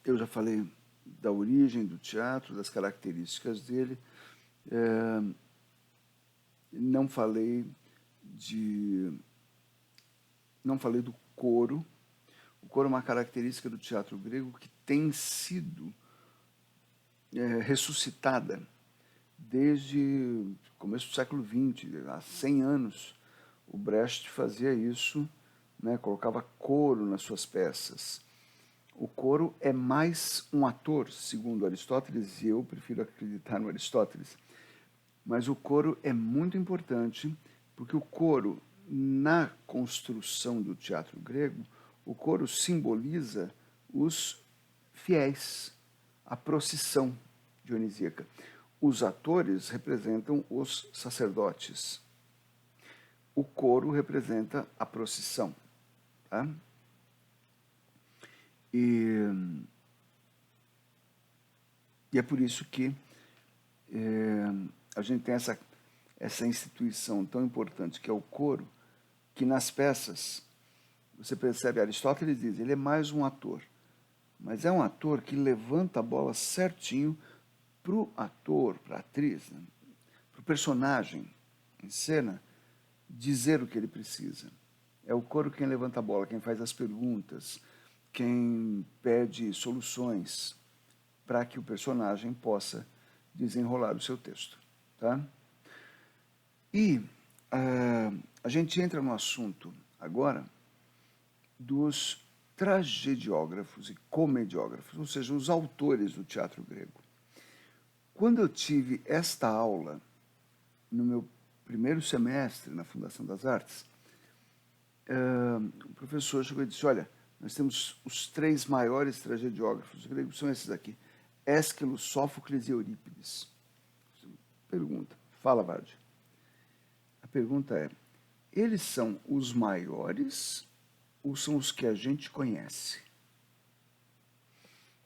Eu já falei da origem do teatro, das características dele. Não falei do coro. O coro é uma característica do teatro grego que tem sido ressuscitada desde o começo do século XX, há 100 anos. O Brecht fazia isso, né, colocava coro nas suas peças. O coro é mais um ator, segundo Aristóteles, e eu prefiro acreditar no Aristóteles. Mas o coro é muito importante, porque o coro, na construção do teatro grego, o coro simboliza os fiéis, a procissão dionisíaca. Os atores representam os sacerdotes. O coro representa a procissão. Tá? E é por isso que a gente tem essa instituição tão importante que é o coro, que nas peças, você percebe, Aristóteles diz, ele é mais um ator, mas é um ator que levanta a bola certinho para o ator, para a atriz, né? Para o personagem em cena, dizer o que ele precisa. É o coro quem levanta a bola, quem faz as perguntas, quem pede soluções para que o personagem possa desenrolar o seu texto. Tá? E a gente entra no assunto agora dos tragediógrafos e comediógrafos, ou seja, os autores do teatro grego. Quando eu tive esta aula no meu primeiro semestre na Fundação das Artes, o professor chegou e disse, olha, nós temos os 3 maiores tragediógrafos gregos, são esses aqui, Ésquilo, Sófocles e Eurípides. Pergunta, fala, Vardy. A pergunta é, eles são os maiores ou são os que a gente conhece?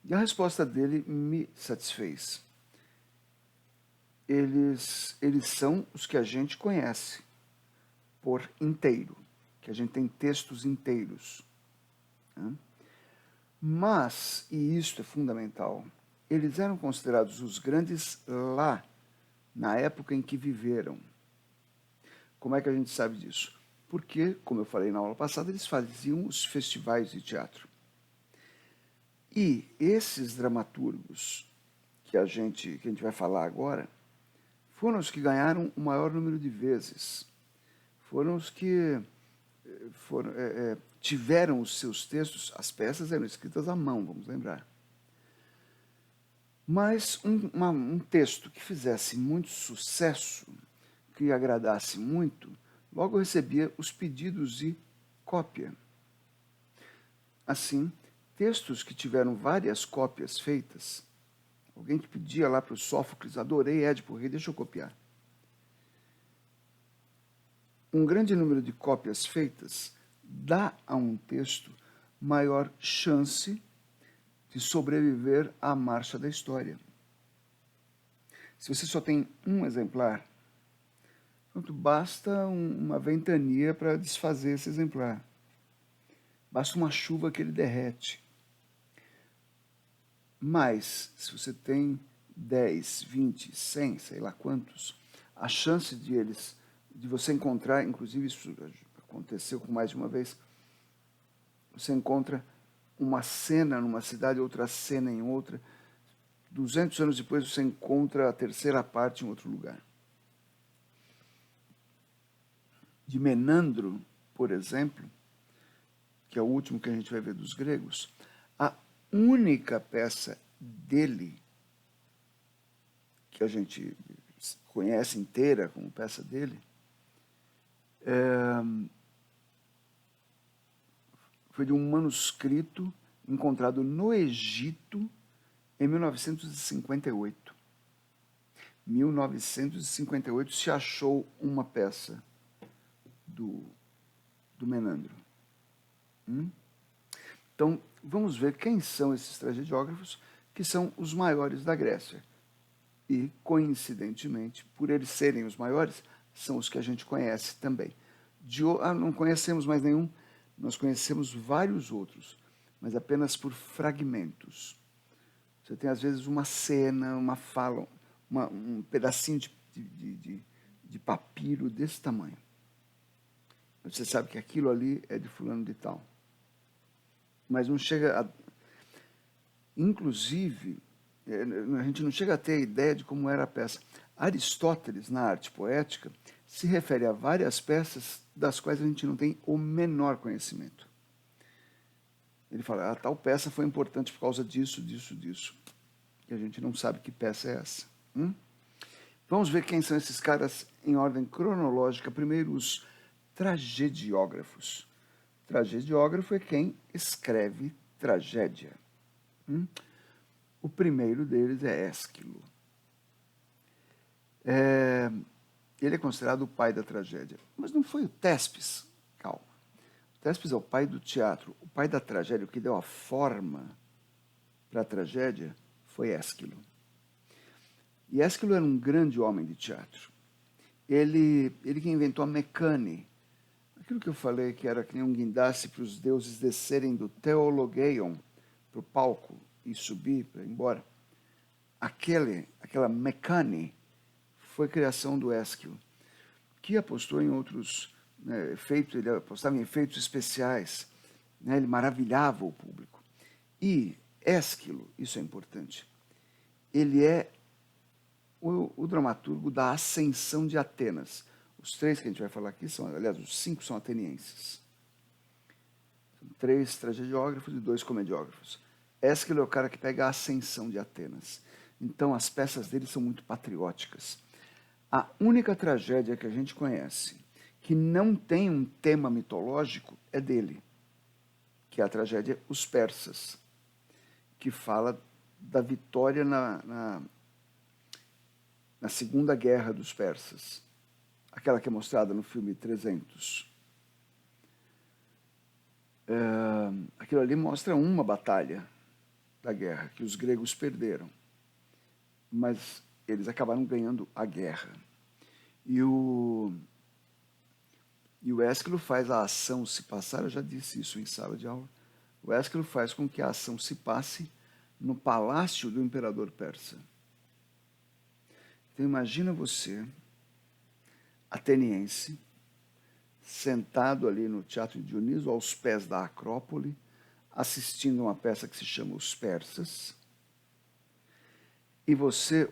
E a resposta dele me satisfez. Eles são os que a gente conhece por inteiro, que a gente tem textos inteiros. Né? Mas, e isso é fundamental, eles eram considerados os grandes lá, na época em que viveram. Como é que a gente sabe disso? Porque, como eu falei na aula passada, eles faziam os festivais de teatro. E esses dramaturgos que a gente vai falar agora, foram os que ganharam o maior número de vezes. Foram os que tiveram os seus textos, as peças eram escritas à mão, vamos lembrar. Mas um texto que fizesse muito sucesso, que agradasse muito, logo recebia os pedidos de cópia. Assim, textos que tiveram várias cópias feitas, alguém que pedia lá para o Sófocles, adorei Édipo Rei, deixa eu copiar. Um grande número de cópias feitas dá a um texto maior chance de sobreviver à marcha da história. Se você só tem um exemplar, basta uma ventania para desfazer esse exemplar. Basta uma chuva que ele derrete. Mas, se você tem 10, 20, 100, sei lá quantos, a chance de você encontrar, inclusive isso aconteceu com mais de uma vez, você encontra uma cena numa cidade, outra cena em outra, 200 anos depois você encontra a terceira parte em outro lugar. De Menandro, por exemplo, que é o último que a gente vai ver dos gregos, a única peça dele, que a gente conhece inteira como peça dele, foi de um manuscrito encontrado no Egito em 1958. 1958 se achou uma peça do Menandro. Então, vamos ver quem são esses tragediógrafos, que são os maiores da Grécia. E, coincidentemente, por eles serem os maiores, são os que a gente conhece também. Não conhecemos mais nenhum, nós conhecemos vários outros. mas apenas por fragmentos. Você tem, às vezes, uma cena, uma fala, um pedacinho de papiro desse tamanho. Você sabe que aquilo ali é de fulano de tal. Mas não chega a... Inclusive, a gente não chega a ter a ideia de como era a peça. Aristóteles, na arte poética, se refere a várias peças das quais a gente não tem o menor conhecimento. Ele fala, tal peça foi importante por causa disso, disso, disso. E a gente não sabe que peça é essa. Vamos ver quem são esses caras em ordem cronológica. Primeiro, os tragediógrafos. Tragediógrafo é quem escreve tragédia. O primeiro deles é Ésquilo. Ele é considerado o pai da tragédia. Mas não foi o Tespes, calma. O Tespes é o pai do teatro. O pai da tragédia, o que deu a forma para a tragédia, foi Ésquilo. E Ésquilo era um grande homem de teatro. Ele que inventou a mecane. Aquilo que eu falei que era que nem um guindaste para os deuses descerem do Theologeion para o palco e subir para ir embora. Aquela mecane foi criação do Ésquilo, que apostou em outros efeitos, ele apostava em efeitos especiais, ele maravilhava o público. E Ésquilo, isso é importante, ele é o dramaturgo da Ascensão de Atenas. Os 3 que a gente vai falar aqui são, aliás, os 5 são atenienses. São 3 tragediógrafos e 2 comediógrafos. Ésquilo é o cara que pega a Ascensão de Atenas. Então, as peças dele são muito patrióticas. A única tragédia que a gente conhece que não tem um tema mitológico é dele, que é a tragédia Os Persas, que fala da vitória na Segunda Guerra dos Persas, aquela que é mostrada no filme 300. Aquilo ali mostra uma batalha da guerra, que os gregos perderam, mas eles acabaram ganhando a guerra. E o Ésquilo faz a ação se passar, eu já disse isso em sala de aula, o Ésquilo faz com que a ação se passe no palácio do imperador persa. Então imagina você, ateniense, sentado ali no Teatro de Dioniso, aos pés da Acrópole, assistindo a uma peça que se chama Os Persas, e você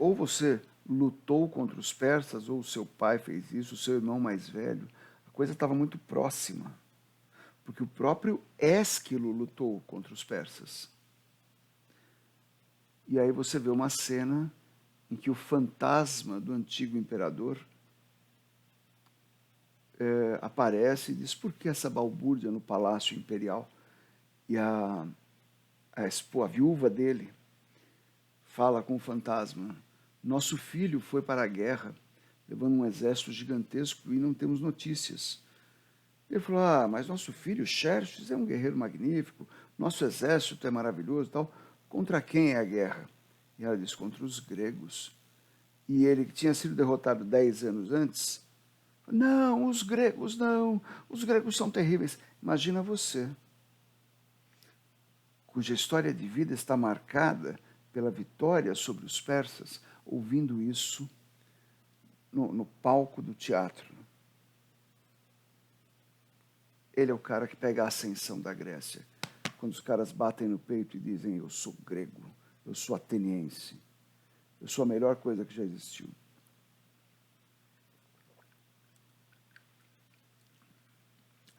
lutou contra os persas, ou seu pai fez isso, o seu irmão mais velho, a coisa estava muito próxima, porque o próprio Ésquilo lutou contra os persas. E aí você vê uma cena em que o fantasma do antigo imperador aparece e diz, por que essa balbúrdia no palácio imperial? E a viúva dele fala com o fantasma, nosso filho foi para a guerra, levando um exército gigantesco e não temos notícias. Ele falou, mas nosso filho, Xerxes, é um guerreiro magnífico, nosso exército é maravilhoso e tal. Contra quem é a guerra? E ela diz, contra os gregos. E ele, que tinha sido derrotado 10 anos antes, não, os gregos são terríveis. Imagina você, cuja história de vida está marcada pela vitória sobre os persas, ouvindo isso no palco do teatro. Ele é o cara que pega a ascensão da Grécia. Quando os caras batem no peito e dizem, eu sou grego, eu sou ateniense, eu sou a melhor coisa que já existiu.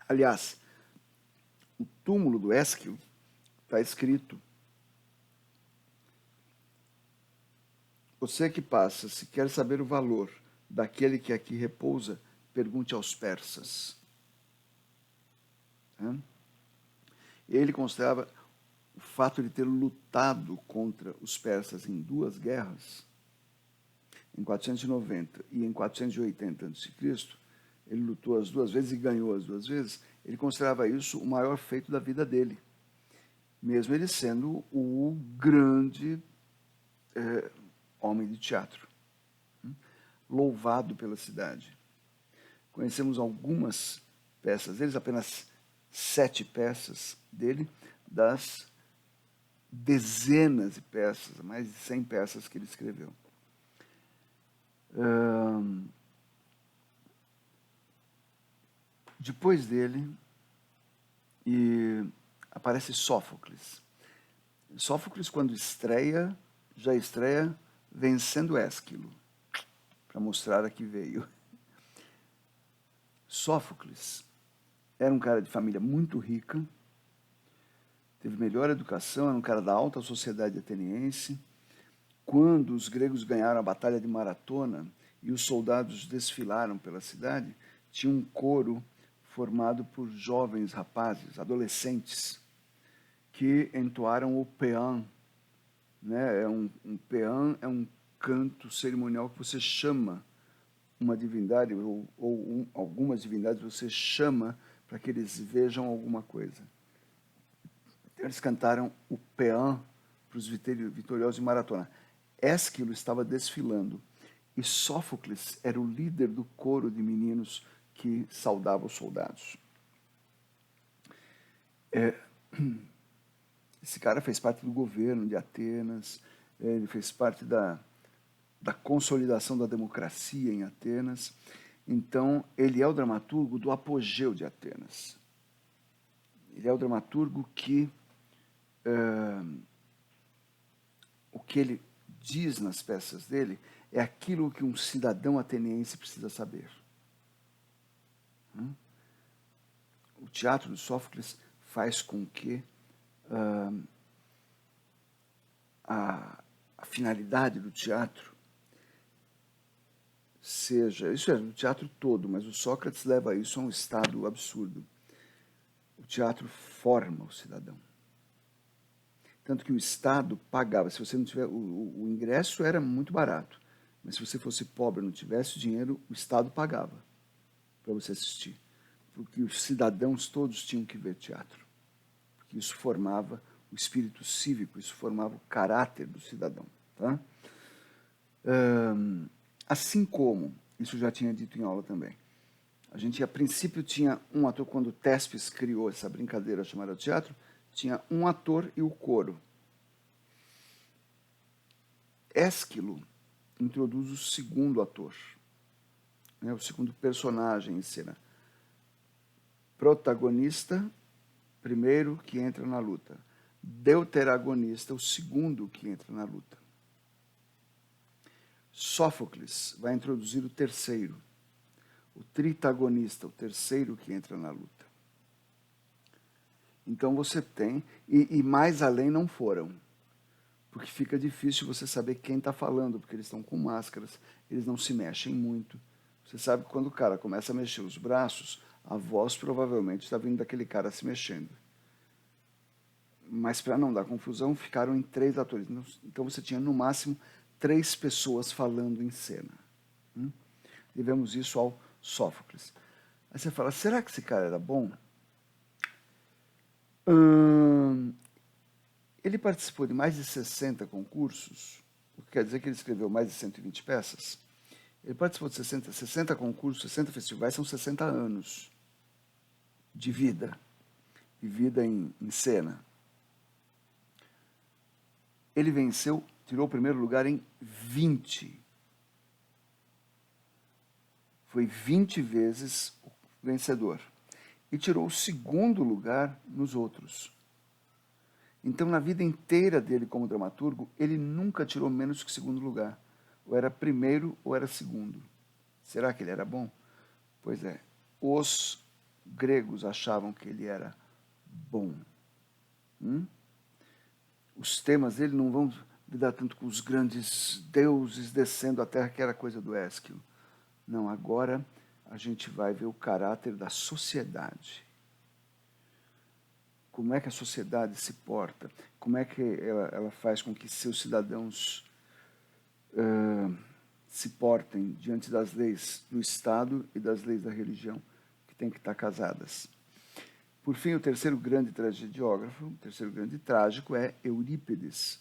Aliás, o túmulo do Ésquilo está escrito, você que passa, se quer saber o valor daquele que aqui repousa, pergunte aos persas. Ele considerava o fato de ter lutado contra os persas em 2 guerras, em 490 e em 480 a.C., ele lutou as 2 vezes e ganhou as 2 vezes, ele considerava isso o maior feito da vida dele, mesmo ele sendo o grande homem de teatro, louvado pela cidade. Conhecemos algumas peças deles, apenas 7 peças dele. das dezenas de peças, mais de 100 peças que ele escreveu. Depois dele, aparece Sófocles. Sófocles, quando estreia, já estreia vencendo Ésquilo, para mostrar a que veio. Sófocles era um cara de família muito rica, teve melhor educação, era um cara da alta sociedade ateniense. Quando os gregos ganharam a Batalha de Maratona e os soldados desfilaram pela cidade, tinha um coro formado por jovens rapazes, adolescentes, que entoaram o peã. Né? Um peã é um canto cerimonial que você chama uma divindade, ou algumas divindades você chama para que eles vejam alguma coisa. Então, eles cantaram o peã para os vitoriosos de Maratona. Ésquilo estava desfilando e Sófocles era o líder do coro de meninos que saudava os soldados. Esse cara fez parte do governo de Atenas, ele fez parte da consolidação da democracia em Atenas. Então, ele é o dramaturgo do apogeu de Atenas. Ele é o dramaturgo que o que ele diz nas peças dele é aquilo que um cidadão ateniense precisa saber. O teatro de Sófocles faz com que a finalidade do teatro seja, isso é, do teatro todo, mas o Sócrates leva isso a um estado absurdo. O teatro forma o cidadão. Tanto que o Estado pagava, se você não tiver, o ingresso era muito barato, mas se você fosse pobre e não tivesse dinheiro, o Estado pagava para você assistir. Porque os cidadãos todos tinham que ver teatro. Porque isso formava o espírito cívico, isso formava o caráter do cidadão. Tá? Assim como, isso já tinha dito em aula também, a gente a princípio tinha um ator, quando Thespes criou essa brincadeira chamada teatro, tinha um ator e o coro. Ésquilo introduz o segundo ator, né, o segundo personagem em cena. Protagonista, primeiro que entra na luta. Deuteragonista, o segundo que entra na luta. Sófocles vai introduzir o terceiro. O tritagonista, o terceiro que entra na luta. Então você tem, e mais além não foram, porque fica difícil você saber quem está falando, porque eles estão com máscaras, eles não se mexem muito. Você sabe que quando o cara começa a mexer os braços, a voz provavelmente está vindo daquele cara se mexendo. Mas para não dar confusão, ficaram em 3 atores. Então você tinha no máximo 3 pessoas falando em cena. Devemos isso ao Sófocles. Aí você fala, será que esse cara era bom? Ele participou de mais de 60 concursos, o que quer dizer que ele escreveu mais de 120 peças. Ele participou de 60 concursos, 60 festivais, são 60 anos de vida em cena. Ele venceu, tirou o primeiro lugar em 20. Foi 20 vezes o vencedor. E tirou o segundo lugar nos outros. Então, na vida inteira dele como dramaturgo, ele nunca tirou menos que segundo lugar. Ou era primeiro ou era segundo. Será que ele era bom? Pois é, os gregos achavam que ele era bom. Os temas dele não vão lidar tanto com os grandes deuses descendo à terra, que era coisa do Ésquilo. Não, agora a gente vai ver o caráter da sociedade. Como é que a sociedade se porta? Como é que ela faz com que seus cidadãos se portem diante das leis do Estado e das leis da religião, que têm que estar casadas. Por fim, o terceiro grande tragediógrafo, o terceiro grande trágico é Eurípides,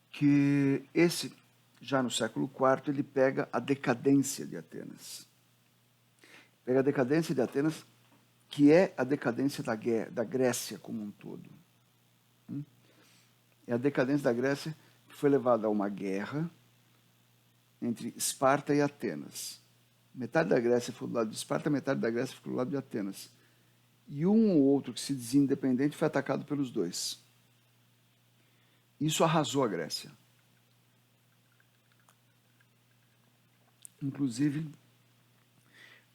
que esse, já no século IV, ele pega a decadência de Atenas. Pega a decadência de Atenas que é a decadência da Grécia como um todo. É a decadência da Grécia que foi levada a uma guerra entre Esparta e Atenas. Metade da Grécia foi do lado de Esparta, metade da Grécia ficou do lado de Atenas. E um ou outro que se dizia independente foi atacado pelos dois. Isso arrasou a Grécia. Inclusive,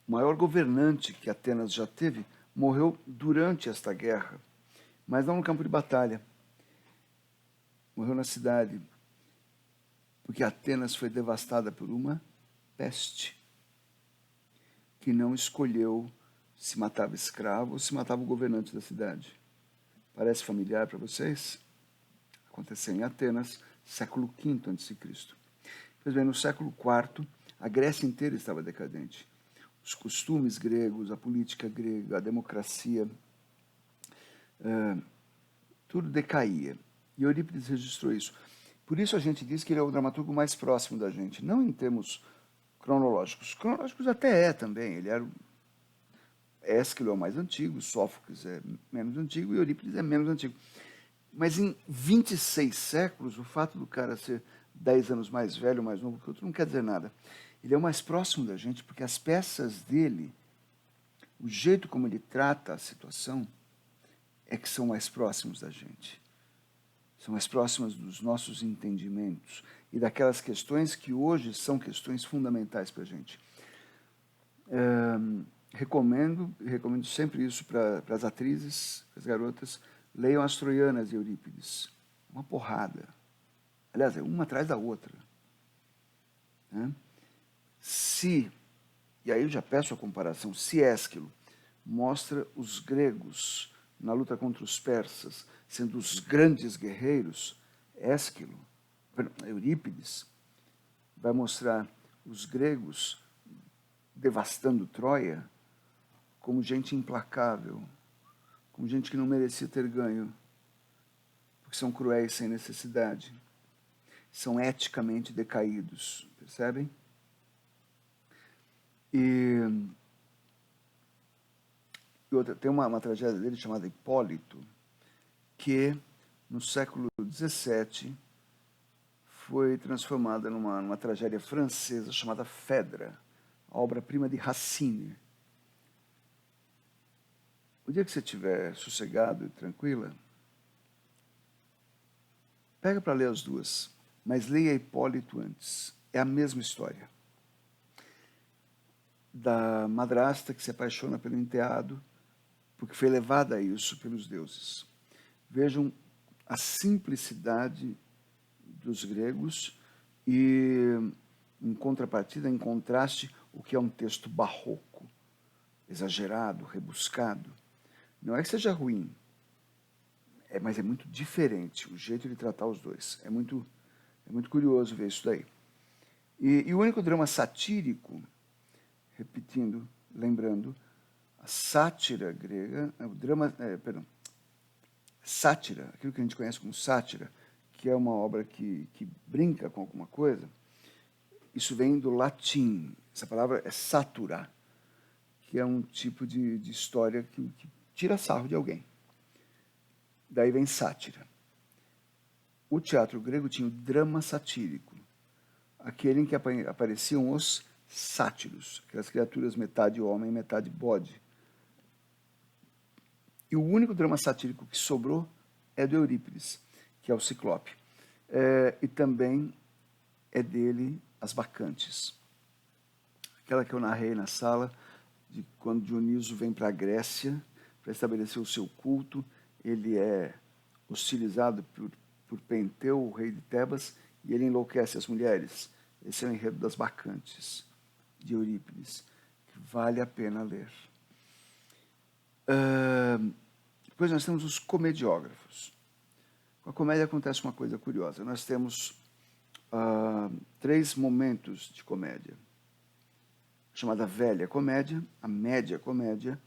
o maior governante que Atenas já teve morreu durante esta guerra, mas não no campo de batalha. Morreu na cidade, porque Atenas foi devastada por uma peste que não escolheu se matava escravo ou se matava o governante da cidade. Parece familiar para vocês? Aconteceu em Atenas, século V a.C. Pois bem, no século IV, a Grécia inteira estava decadente. Os costumes gregos, a política grega, a democracia, tudo decaía. E Eurípides registrou isso. Por isso a gente diz que ele é o dramaturgo mais próximo da gente, não em termos cronológicos. Cronológicos até é também. Ele era Ésquilo é o mais antigo, Sófocles é menos antigo e Eurípides é menos antigo. Mas em 26 séculos, o fato do cara ser 10 anos mais velho, mais novo que o outro, não quer dizer nada. Ele é o mais próximo da gente, porque as peças dele, o jeito como ele trata a situação, é que são mais próximos da gente. São mais próximas dos nossos entendimentos e daquelas questões que hoje são questões fundamentais para a gente. Recomendo sempre isso para as atrizes, para as garotas, leiam as Troianas de Eurípides. Uma porrada. Aliás, é uma atrás da outra. E aí eu já peço a comparação, se Ésquilo mostra os gregos na luta contra os persas, sendo os grandes guerreiros, Eurípides vai mostrar os gregos devastando Troia como gente implacável, como gente que não merecia ter ganho, porque são cruéis sem necessidade, são eticamente decaídos, percebem? E outra, tem uma tragédia dele chamada Hipólito, que no século XVII foi transformada numa tragédia francesa chamada Phèdre, a obra-prima de Racine. O dia que você estiver sossegado e tranquila, pega para ler as duas, mas leia Hipólito antes. É a mesma história. Da madrasta que se apaixona pelo enteado, porque foi levada a isso pelos deuses. Vejam a simplicidade dos gregos e, em contrapartida, em contraste, o que é um texto barroco, exagerado, rebuscado. Não é que seja ruim, mas é muito diferente o jeito de tratar os dois. É muito curioso ver isso daí. E o único drama satírico, repetindo, lembrando, a sátira grega, sátira, aquilo que a gente conhece como sátira, que é uma obra que brinca com alguma coisa, isso vem do latim. Essa palavra é satura, que é um tipo de história que tira sarro de alguém. Daí vem sátira. O teatro grego tinha o drama satírico, aquele em que apareciam os sátiros, aquelas criaturas metade homem, metade bode. E o único drama satírico que sobrou é do Eurípides, que é o Ciclope. E também é dele As Bacantes. Aquela que eu narrei na sala, de quando Dioniso vem para a Grécia para estabelecer o seu culto, ele é hostilizado por Penteu, o rei de Tebas, e ele enlouquece as mulheres. Esse é o enredo das Bacantes, de Eurípides, que vale a pena ler. Depois nós temos os comediógrafos. Com a comédia acontece uma coisa curiosa. Nós temos 3 momentos de comédia. A chamada velha comédia, a média comédia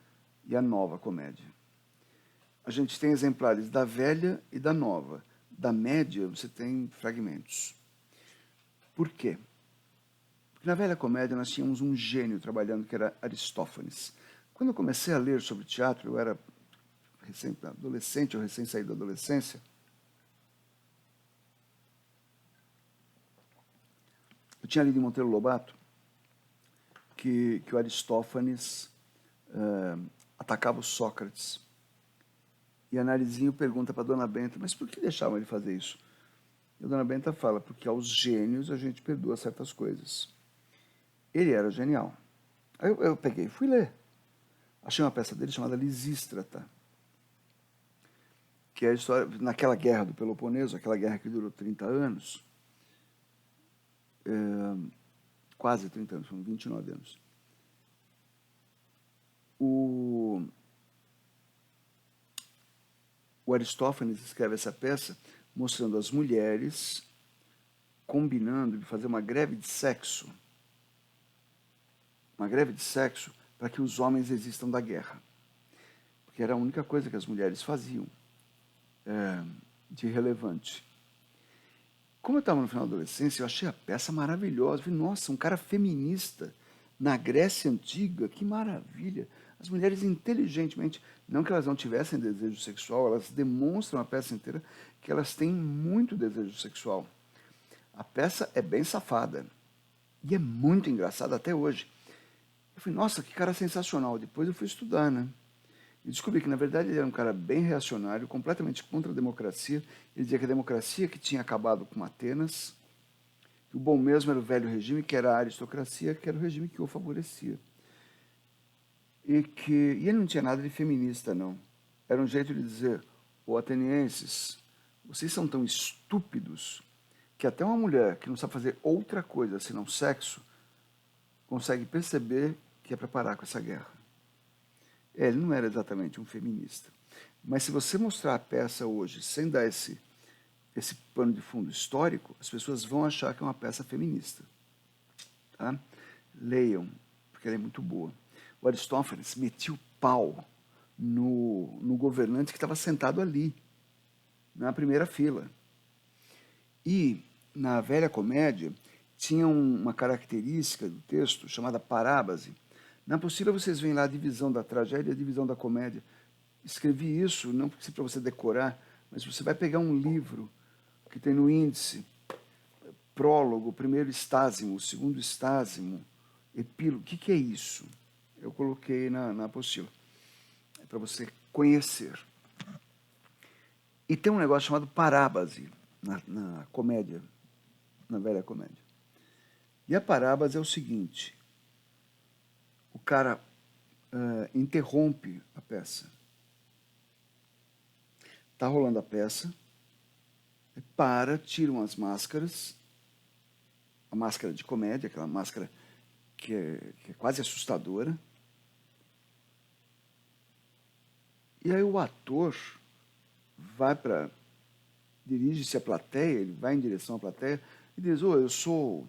e a nova comédia. A gente tem exemplares da velha e da nova. Da média você tem fragmentos. Por quê? Porque na velha comédia nós tínhamos um gênio trabalhando que era Aristófanes. Quando eu comecei a ler sobre teatro, eu era adolescente ou recém-saído da adolescência, eu tinha lido em Monteiro Lobato que o Aristófanes atacava o Sócrates. E a Narizinho pergunta para a Dona Benta, mas por que deixavam ele fazer isso? E a Dona Benta fala, porque aos gênios a gente perdoa certas coisas. Ele era genial. Aí eu peguei e fui ler. Achei uma peça dele chamada Lisístrata, que é a história, naquela guerra do Peloponeso, aquela guerra que durou 30 anos, quase 30 anos, foram 29 anos. O Aristófanes escreve essa peça mostrando as mulheres combinando de fazer uma greve de sexo. Uma greve de sexo para que os homens existam da guerra. Porque era a única coisa que as mulheres faziam de relevante. Como eu estava no final da adolescência, eu achei a peça maravilhosa. Eu falei, nossa, um cara feminista na Grécia Antiga, que maravilha. As mulheres inteligentemente, não que elas não tivessem desejo sexual, elas demonstram a peça inteira que elas têm muito desejo sexual. A peça é bem safada e é muito engraçada até hoje. Eu falei, nossa, que cara sensacional. Depois eu fui estudar, né? E descobri que, na verdade, ele era um cara bem reacionário, completamente contra a democracia. Ele dizia que a democracia que tinha acabado com Atenas, que o bom mesmo era o velho regime, que era a aristocracia, que era o regime que o favorecia. E ele não tinha nada de feminista, não. Era um jeito de dizer, ô atenienses, vocês são tão estúpidos que até uma mulher que não sabe fazer outra coisa senão sexo consegue perceber que é para parar com essa guerra. Ele não era exatamente um feminista. Mas se você mostrar a peça hoje sem dar esse pano de fundo histórico, as pessoas vão achar que é uma peça feminista. Tá? Leiam, porque ela é muito boa. O Aristófanes metia o pau no governante que estava sentado ali, na primeira fila. E, na velha comédia, tinha uma característica do texto chamada parábase. Na apostila vocês veem lá a divisão da tragédia e a divisão da comédia. Escrevi isso, não para você decorar, mas você vai pegar um livro que tem no índice, prólogo, primeiro estásimo, segundo estásimo, epílogo. O que é isso? Eu coloquei na apostila. É para você conhecer. E tem um negócio chamado parábase na comédia, na velha comédia. E a parábase é o seguinte: o cara interrompe a peça. Está rolando a peça, para, tiram as máscaras, a máscara de comédia, aquela máscara que é quase assustadora. E aí o ator dirige-se à plateia, ele vai em direção à plateia e diz, eu sou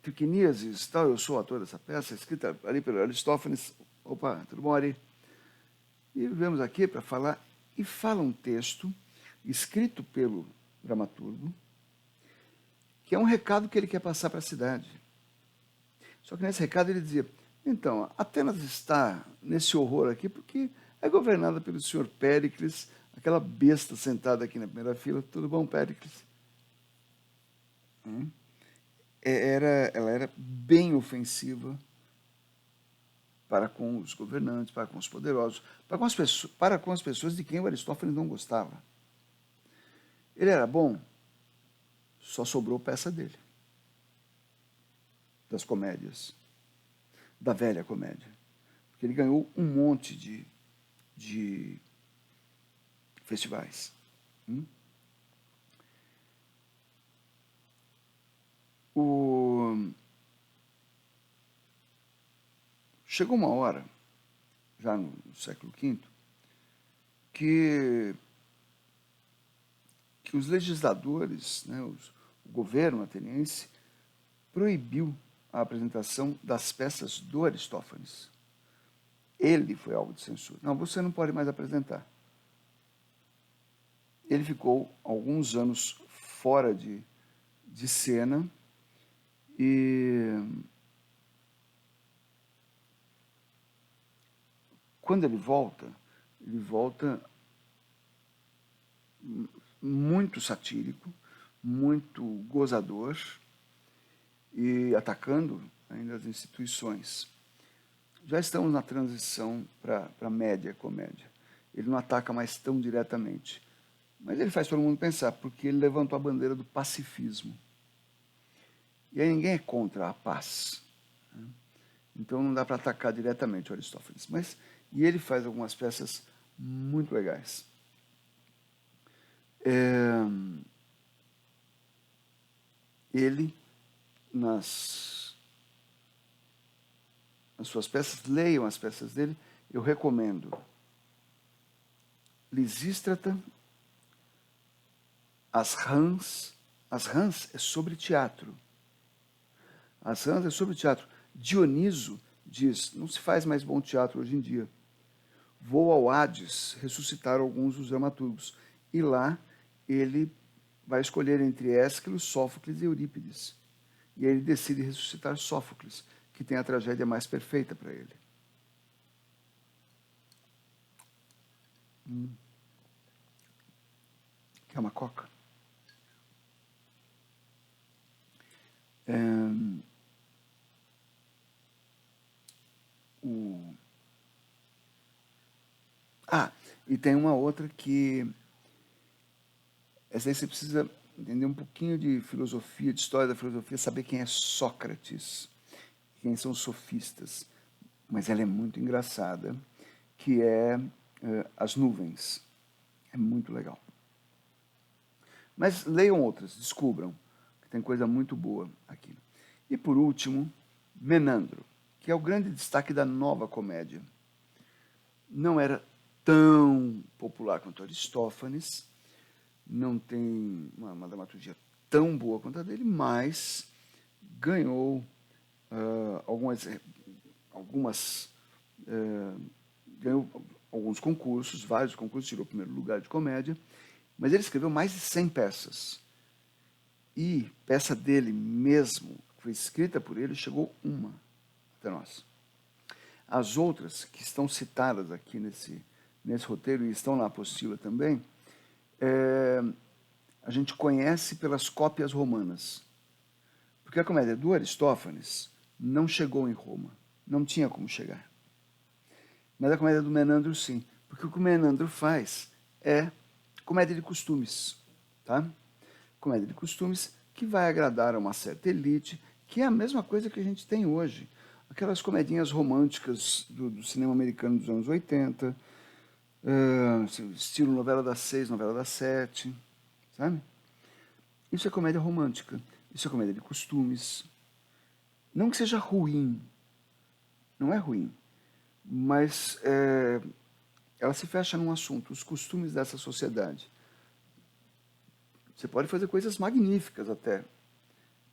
Triquiníases, tal, eu sou o ator dessa peça, escrita ali pelo Aristófanes. Opa, tudo bom, Ari? E vemos aqui para falar, e fala um texto escrito pelo dramaturgo, que é um recado que ele quer passar para a cidade. Só que nesse recado ele dizia, então, Atenas está nesse horror aqui porque é governada pelo senhor Péricles, aquela besta sentada aqui na primeira fila. Tudo bom, Péricles? Ela era bem ofensiva para com os governantes, para com os poderosos, para com as pessoas de quem o Aristófanes não gostava. Ele era bom, só sobrou peça dele, das comédias, da velha comédia. Porque ele ganhou um monte de festivais. Chegou uma hora, já no século V, que os legisladores, né, o governo ateniense, proibiu a apresentação das peças do Aristófanes. Ele foi alvo de censura. Não, você não pode mais apresentar. Ele ficou alguns anos fora de cena e quando ele volta muito satírico, muito gozador e atacando ainda as instituições. Já estamos na transição para a média comédia. Ele não ataca mais tão diretamente, mas ele faz todo mundo pensar, porque ele levantou a bandeira do pacifismo. E aí ninguém é contra a paz. Então não dá para atacar diretamente o Aristófanes. E ele faz algumas peças muito legais. Ele, nas suas peças, leiam as peças dele, eu recomendo Lisístrata, As Rãs é sobre teatro. As Rãs é sobre teatro. Dioniso diz, não se faz mais bom teatro hoje em dia. Vou ao Hades ressuscitar alguns dos dramaturgos. E lá ele vai escolher entre Ésquilo, Sófocles e Eurípides. E aí ele decide ressuscitar Sófocles, que tem a tragédia mais perfeita para ele. Quer uma coca? E tem uma outra que... Essa aí você precisa entender um pouquinho de filosofia, de história da filosofia, saber quem é Sócrates, quem são os sofistas. Mas ela é muito engraçada, que é As Nuvens. É muito legal. Mas leiam outras, descubram, que tem coisa muito boa aqui. E por último, Menandro, que é o grande destaque da nova comédia. Não era tão popular quanto Aristófanes, não tem uma dramaturgia tão boa quanto a dele, mas ganhou ganhou alguns concursos, vários concursos, tirou o primeiro lugar de comédia, mas ele escreveu mais de 100 peças. E peça dele mesmo, que foi escrita por ele, chegou uma até nós. As outras, que estão citadas aqui nesse roteiro e estão na apostila também, a gente conhece pelas cópias romanas. Porque a comédia do Aristófanes não chegou em Roma, não tinha como chegar. Mas a comédia do Menandro, sim. Porque o que o Menandro faz é comédia de costumes. Tá? Comédia de costumes que vai agradar a uma certa elite, que é a mesma coisa que a gente tem hoje. Aquelas comedinhas românticas do cinema americano dos anos 80, estilo novela das 6, novela das 7, sabe? Isso é comédia romântica, isso é comédia de costumes. Não que seja ruim, não é ruim, mas ela se fecha num assunto, os costumes dessa sociedade. Você pode fazer coisas magníficas até,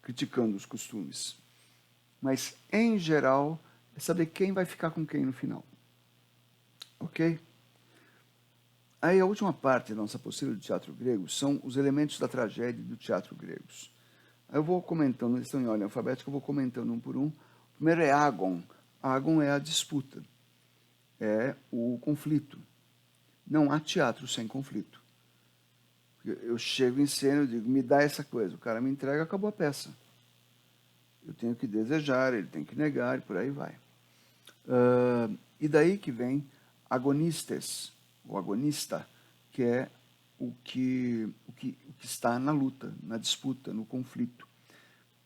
criticando os costumes. Mas, em geral, é saber quem vai ficar com quem no final. Ok? Aí a última parte da nossa apostila do teatro grego são os elementos da tragédia do teatro gregos. Aí eu vou comentando, eles estão em ordem alfabética, eu vou comentando um por um. O primeiro é Agon. Agon é a disputa, é o conflito. Não há teatro sem conflito. Eu chego em cena e digo, me dá essa coisa. O cara me entrega, acabou a peça. Eu tenho que desejar, ele tem que negar, e por aí vai. E daí que vem agonistes, o agonista, que é o que está na luta, na disputa, no conflito.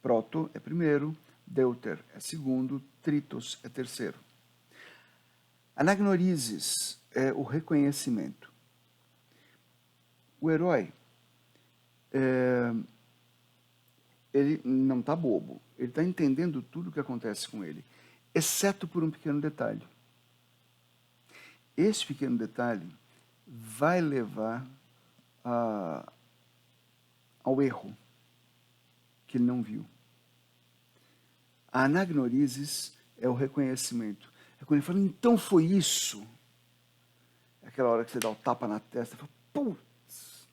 Proto é primeiro, deuter é segundo, tritos é terceiro. Anagnorisis é o reconhecimento. O herói, ele não está bobo, ele está entendendo tudo o que acontece com ele, exceto por um pequeno detalhe. Esse pequeno detalhe vai levar ao erro que ele não viu. A anagnorisis é o reconhecimento. É quando ele fala, então foi isso. É aquela hora que você dá o tapa na testa e fala, putz,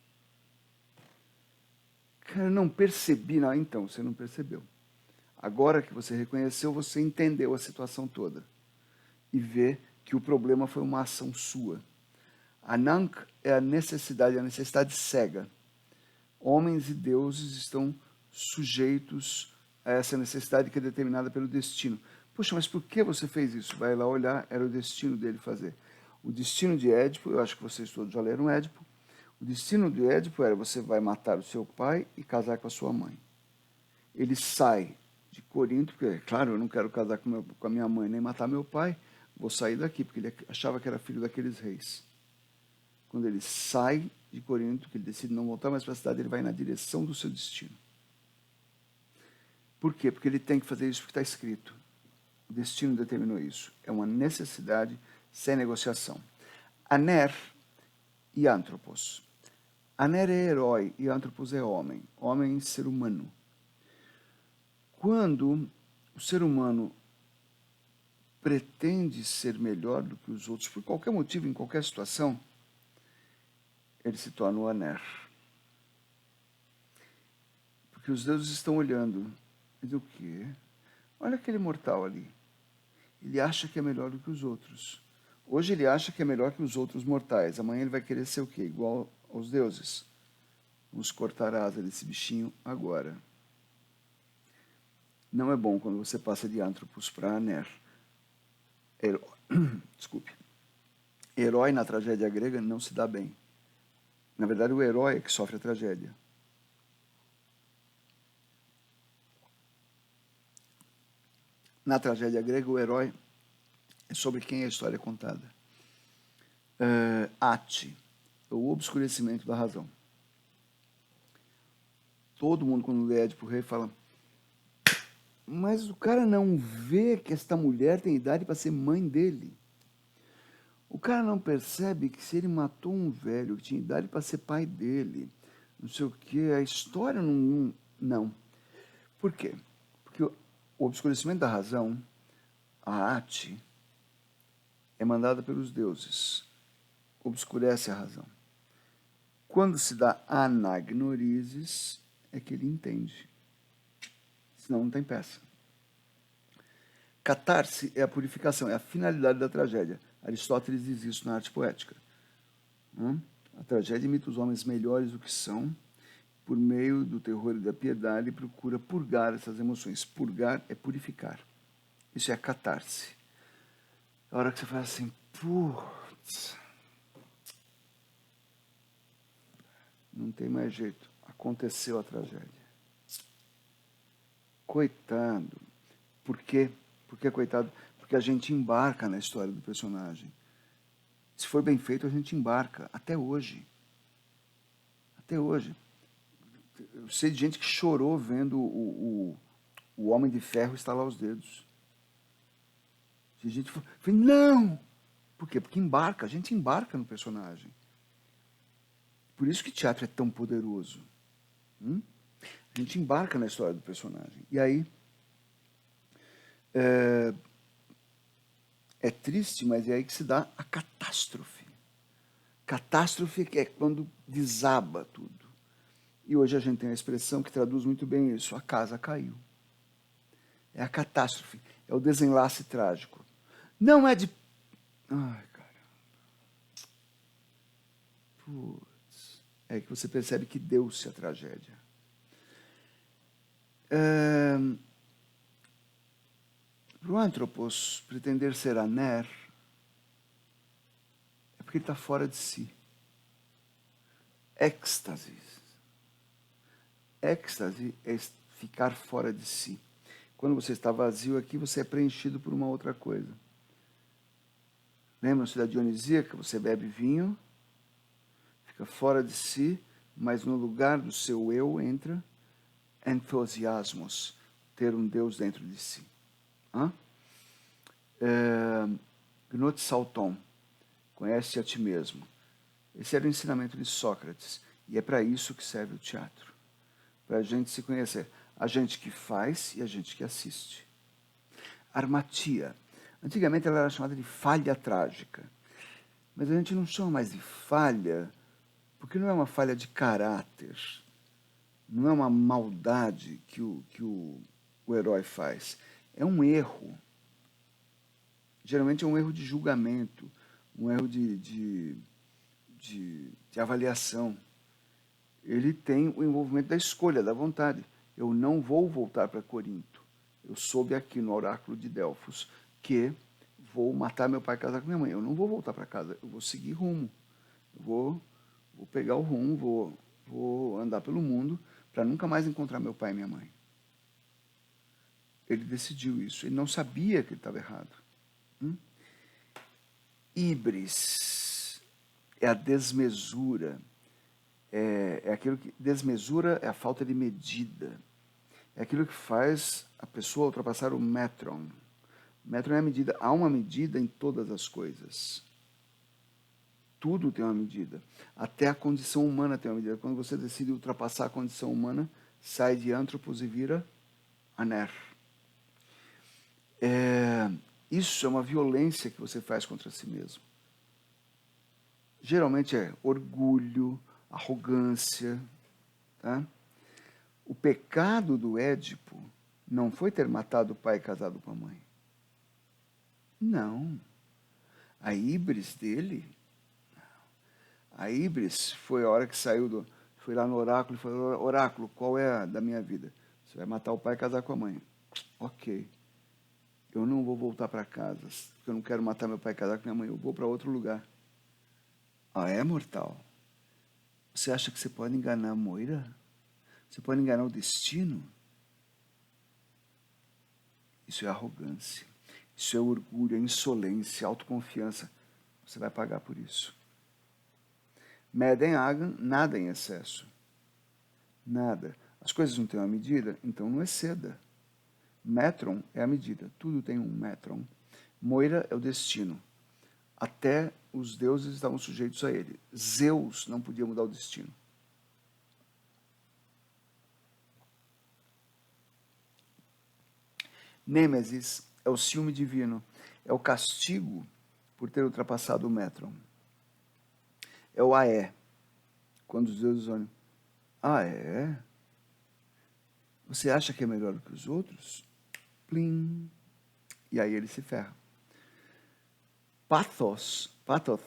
cara, eu não percebi. Não, então, você não percebeu. Agora que você reconheceu, você entendeu a situação toda. E vê que o problema foi uma ação sua. Anank é a necessidade cega. Homens e deuses estão sujeitos a essa necessidade que é determinada pelo destino. Poxa, mas por que você fez isso? Vai lá olhar, era o destino dele fazer. O destino de Édipo, eu acho que vocês todos já leram Édipo, o destino de Édipo era: você vai matar o seu pai e casar com a sua mãe. Ele sai de Corinto, porque, claro, eu não quero casar com a minha mãe nem matar meu pai, vou sair daqui, porque ele achava que era filho daqueles reis. Quando ele sai de Corinto, que ele decide não voltar mais para a cidade, ele vai na direção do seu destino. Por quê? Porque ele tem que fazer isso porque está escrito. O destino determinou isso. É uma necessidade sem negociação. Aner e Anthropos. Aner é herói e Anthropos é homem. Homem é ser humano. Quando o ser humano pretende ser melhor do que os outros, por qualquer motivo, em qualquer situação, ele se torna o Aner. Porque os deuses estão olhando. E do quê? Olha aquele mortal ali. Ele acha que é melhor do que os outros. Hoje ele acha que é melhor que os outros mortais. Amanhã ele vai querer ser o quê? Igual aos deuses. Vamos cortar a asa desse bichinho agora. Não é bom quando você passa de Anthropos para Aner. Desculpe. Herói na tragédia grega não se dá bem. Na verdade, o herói é que sofre a tragédia. Na tragédia grega, o herói é sobre quem a história é contada. Ate, o obscurecimento da razão. Todo mundo, quando lê Édipo Rei, fala: mas o cara não vê que esta mulher tem idade para ser mãe dele. O cara não percebe que se ele matou um velho que tinha idade para ser pai dele, não sei o quê, a história não. Por quê? Porque o obscurecimento da razão, a ate, é mandada pelos deuses. Obscurece a razão. Quando se dá anagnorises, é que ele entende. Senão não tem peça. Catarse é a purificação, é a finalidade da tragédia. Aristóteles diz isso na Arte Poética. A tragédia imita os homens melhores do que são, por meio do terror e da piedade, procura purgar essas emoções. Purgar é purificar. Isso é a catarse. A hora que você fala assim, putz, não tem mais jeito, aconteceu a tragédia. Coitado. Por quê? Porque, coitado, porque a gente embarca na história do personagem. Se for bem feito, a gente embarca, até hoje. Até hoje. Eu sei de gente que chorou vendo o Homem de Ferro estalar os dedos. De gente que falou, não! Por quê? Porque embarca, a gente embarca no personagem. Por isso que teatro é tão poderoso. A gente embarca na história do personagem. E aí, é triste, mas é aí que se dá a catástrofe. Catástrofe é quando desaba tudo. E hoje a gente tem a expressão que traduz muito bem isso. A casa caiu. É a catástrofe. É o desenlace trágico. Não é de... Ai, cara. Putz. É aí que você percebe que deu-se a tragédia. Para o Anthropos pretender ser Aner é porque ele está fora de si. Êxtase. Êxtase é ficar fora de si. Quando você está vazio aqui, você é preenchido por uma outra coisa. Lembram-se da Dionisíaca? Você bebe vinho, fica fora de si, mas no lugar do seu eu entra entusiasmos, ter um Deus dentro de si. Gnot Salton, conhece a ti mesmo. Esse era o ensinamento de Sócrates, e é para isso que serve o teatro. Para a gente se conhecer. A gente que faz e a gente que assiste. Armatia. Antigamente ela era chamada de falha trágica. Mas a gente não chama mais de falha, porque não é uma falha de caráter. Não é uma maldade que o herói faz. É um erro geralmente é um erro de julgamento, um erro de avaliação. Ele tem o envolvimento da escolha, da vontade. Eu não vou voltar para Corinto. Eu soube aqui no oráculo de Delfos que vou matar meu pai e casar com minha mãe. Eu não vou voltar para casa, eu vou seguir rumo. Eu vou pegar o rumo, vou andar pelo mundo para nunca mais encontrar meu pai e minha mãe. Ele decidiu isso. Ele não sabia que ele estava errado. Híbris é a desmesura. É aquilo que... Desmesura é a falta de medida. É aquilo que faz a pessoa ultrapassar o metron. Metron é a medida. Há uma medida em todas as coisas. Tudo tem uma medida. Até a condição humana tem uma medida. Quando você decide ultrapassar a condição humana, sai de antropos e vira aner. Isso é uma violência que você faz contra si mesmo. Geralmente é orgulho, arrogância. Tá? O pecado do Édipo não foi ter matado o pai casado com a mãe. Não. A híbris dele... A híbris foi a hora que saiu foi lá no oráculo e falou: oráculo, qual é a da minha vida? Você vai matar o pai e casar com a mãe. Ok. Eu não vou voltar para casa, porque eu não quero matar meu pai e casar com minha mãe. Eu vou para outro lugar. Ah, é, mortal? Você acha que você pode enganar a Moira? Você pode enganar o destino? Isso é arrogância. Isso é orgulho, é insolência, autoconfiança. Você vai pagar por isso. Medem Agan, nada em excesso. Nada. As coisas não têm uma medida, então não exceda. Metron é a medida. Tudo tem um metron. Moira é o destino. Até os deuses estavam sujeitos a ele. Zeus não podia mudar o destino. Nêmesis é o ciúme divino. É o castigo por ter ultrapassado o metron. É o Aé. Quando os deuses olham. Ah, é? Você acha que é melhor do que os outros? Plim. E aí ele se ferra. Pathos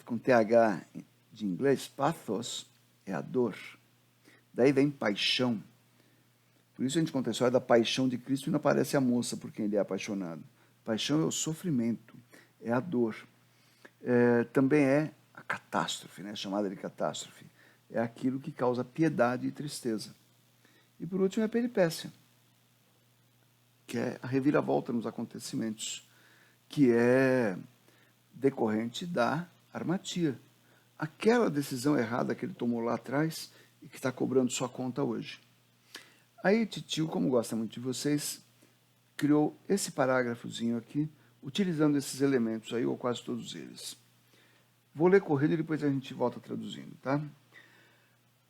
com TH de inglês, pathos é a dor. Daí vem paixão. Por isso a gente conta a história da paixão de Cristo e não aparece a moça por quem ele é apaixonado. Paixão é o sofrimento, é a dor. Também é a catástrofe, né? Chamada de catástrofe. É aquilo que causa piedade e tristeza. E por último é a peripécia, que é a reviravolta nos acontecimentos, que é decorrente da armatia. Aquela decisão errada que ele tomou lá atrás e que está cobrando sua conta hoje. Aí Titio, como gosta muito de vocês, criou esse parágrafozinho aqui, utilizando esses elementos aí, ou quase todos eles. Vou ler corrido e depois a gente volta traduzindo, tá?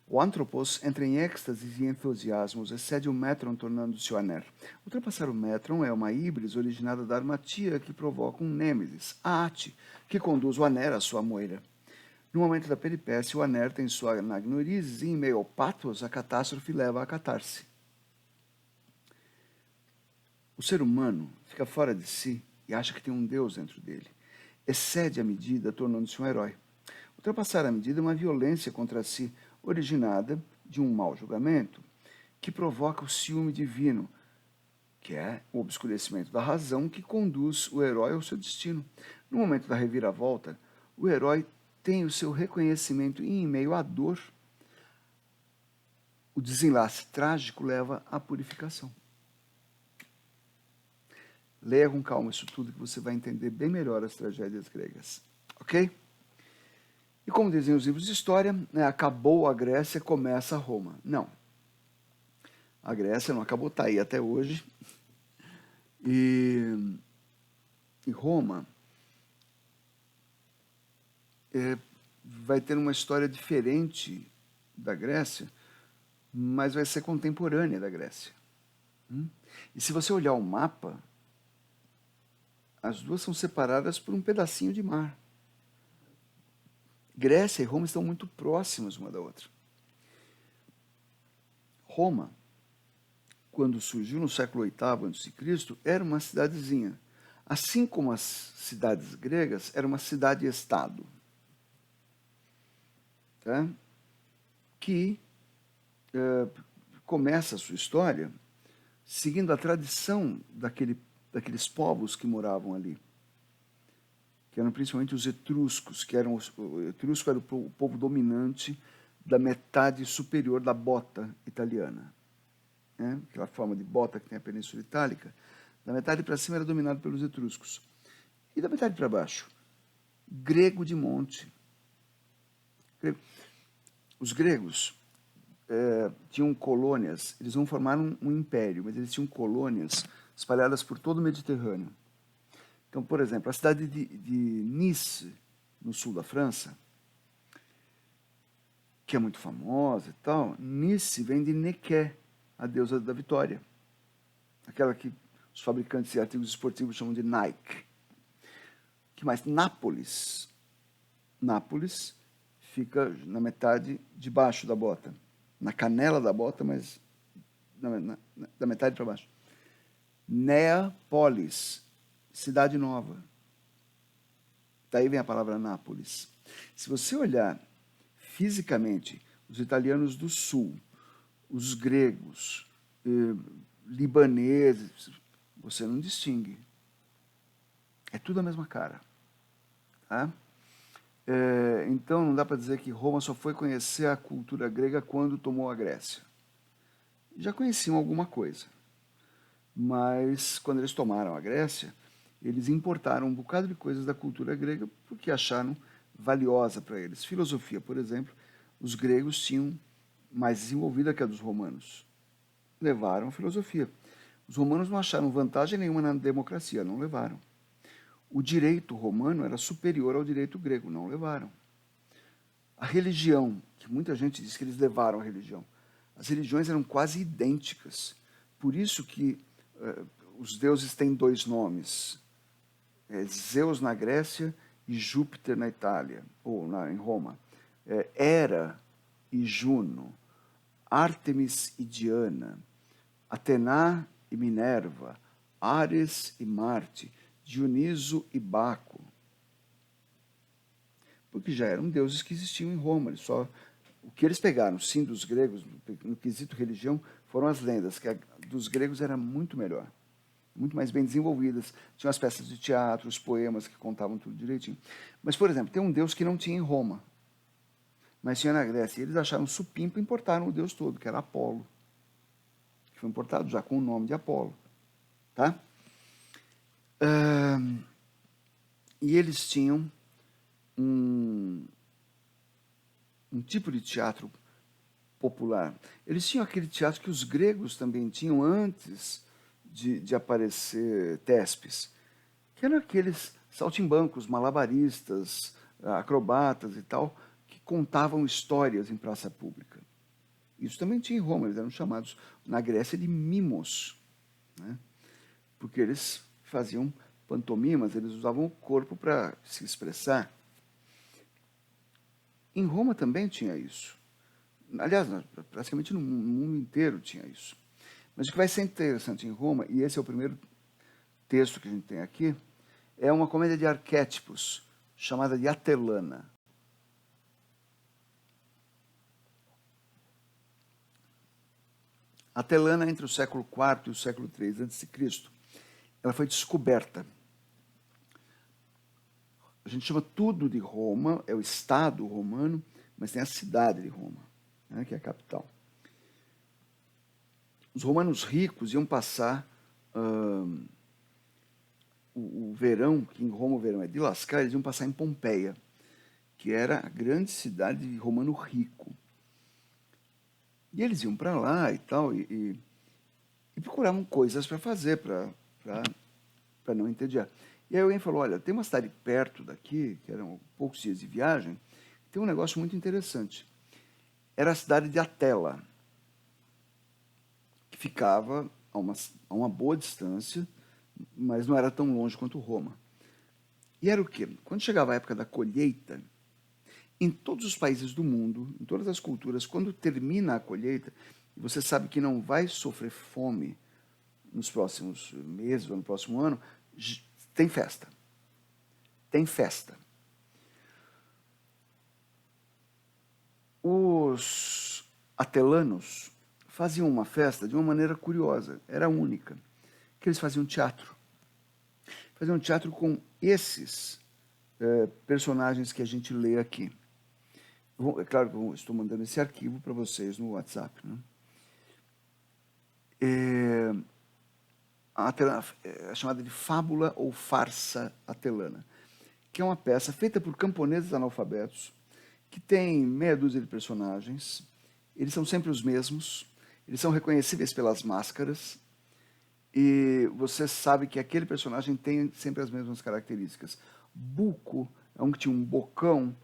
O antropos entra em êxtases e entusiasmos, excede o metron tornando-se o aner. Ultrapassar o metron é uma híbris originada da armatia que provoca um nêmesis, a ate, que conduz o aner à sua moira. No momento da peripécia, o aner tem sua anagnorisis e em meio ao pathos, a catástrofe leva à catarse. O ser humano fica fora de si e acha que tem um Deus dentro dele. Excede a medida, tornando-se um herói. Ultrapassar a medida é uma violência contra si, originada de um mau julgamento, que provoca o ciúme divino, que é o obscurecimento da razão que conduz o herói ao seu destino. No momento da reviravolta, o herói tem o seu reconhecimento e, em meio à dor, o desenlace trágico leva à purificação. Leia com calma isso tudo que você vai entender bem melhor as tragédias gregas. Ok? E como dizem os livros de história, né, acabou a Grécia, começa Roma. Não. A Grécia não acabou, está aí até hoje. E Roma vai ter uma história diferente da Grécia, mas vai ser contemporânea da Grécia. E se você olhar o mapa, as duas são separadas por um pedacinho de mar. Grécia e Roma estão muito próximas uma da outra. Roma, quando surgiu no século VIII a.C., era uma cidadezinha. Assim como as cidades gregas, era uma cidade-estado, tá? Que começa a sua história seguindo a tradição daqueles povos que moravam ali, que eram principalmente os etruscos, o etrusco era o povo dominante da metade superior da bota italiana, né? Aquela forma de bota que tem a Península Itálica, da metade para cima era dominado pelos etruscos. E da metade para baixo, grego de monte. Os gregos tinham colônias, eles não formaram um império, mas eles tinham colônias espalhadas por todo o Mediterrâneo. Então, por exemplo, a cidade de Nice, no sul da França, que é muito famosa e tal, Nice vem de Neké, a deusa da vitória. Aquela que os fabricantes de artigos esportivos chamam de Nike. Que mais? Nápoles. Nápoles fica na metade de baixo da bota. Na canela da bota, mas da metade para baixo. Neapolis, cidade nova. Daí vem a palavra Nápoles. Se você olhar fisicamente os italianos do sul, os gregos, libaneses, você não distingue. É tudo a mesma cara. Tá? Então não dá para dizer que Roma só foi conhecer a cultura grega quando tomou a Grécia. Já conheciam alguma coisa, mas quando eles tomaram a Grécia, eles importaram um bocado de coisas da cultura grega porque acharam valiosa para eles. Filosofia, por exemplo, os gregos tinham mais desenvolvida que a dos romanos. Levaram a filosofia. Os romanos não acharam vantagem nenhuma na democracia, não levaram. O direito romano era superior ao direito grego, não levaram. A religião, que muita gente diz que eles levaram a religião, as religiões eram quase idênticas. Por isso que os deuses têm dois nomes. Zeus na Grécia e Júpiter na Itália, ou em Roma. Hera e Juno, Ártemis e Diana, Atena e Minerva, Ares e Marte, Dioniso e Baco. Porque já eram deuses que existiam em Roma. O que eles pegaram, sim, dos gregos, no quesito religião, foram as lendas, que a dos gregos era muito melhor, muito mais bem desenvolvidas. Tinham as peças de teatro, os poemas que contavam tudo direitinho. Mas, por exemplo, tem um deus que não tinha em Roma, mas tinha na Grécia. E eles acharam supimpa e importaram o deus todo, que era Apolo, que foi importado já com o nome de Apolo. Tá? E eles tinham um tipo de teatro popular. Eles tinham aquele teatro que os gregos também tinham antes de aparecer Tespes, que eram aqueles saltimbancos, malabaristas, acrobatas e tal, que contavam histórias em praça pública. Isso também tinha em Roma, eles eram chamados na Grécia de mimos, né? Porque eles faziam pantomimas, eles usavam o corpo para se expressar. Em Roma também tinha isso. Aliás, praticamente no mundo inteiro tinha isso. Mas o que vai ser interessante em Roma, e esse é o primeiro texto que a gente tem aqui, é uma comédia de arquétipos, chamada de Atelana. Atelana, entre o século IV e o século III a.C., ela foi descoberta. A gente chama tudo de Roma, é o Estado romano, mas tem a cidade de Roma, né, que é a capital. Os romanos ricos iam passar o verão, que em Roma o verão é de lascar, eles iam passar em Pompeia, que era a grande cidade de romano rico. E eles iam para lá e tal, e procuravam coisas para fazer, para não entediar. E aí alguém falou, olha, tem uma cidade perto daqui, que eram poucos dias de viagem, tem um negócio muito interessante. Era a cidade de Atela, que ficava a uma boa distância, mas não era tão longe quanto Roma. E era o quê? Quando chegava a época da colheita, em todos os países do mundo, em todas as culturas, quando termina a colheita, e você sabe que não vai sofrer fome nos próximos meses ou no próximo ano, tem festa. Tem festa. Os atelanos faziam uma festa de uma maneira curiosa, era única, que eles faziam teatro. Faziam teatro com esses personagens que a gente lê aqui. É claro que eu estou mandando esse arquivo para vocês no WhatsApp. Né? A Atelana é chamada de Fábula ou Farsa Atelana, que é uma peça feita por camponeses analfabetos, que tem meia dúzia de personagens, eles são sempre os mesmos, eles são reconhecíveis pelas máscaras, e você sabe que aquele personagem tem sempre as mesmas características. Buco é um que tinha um bocão,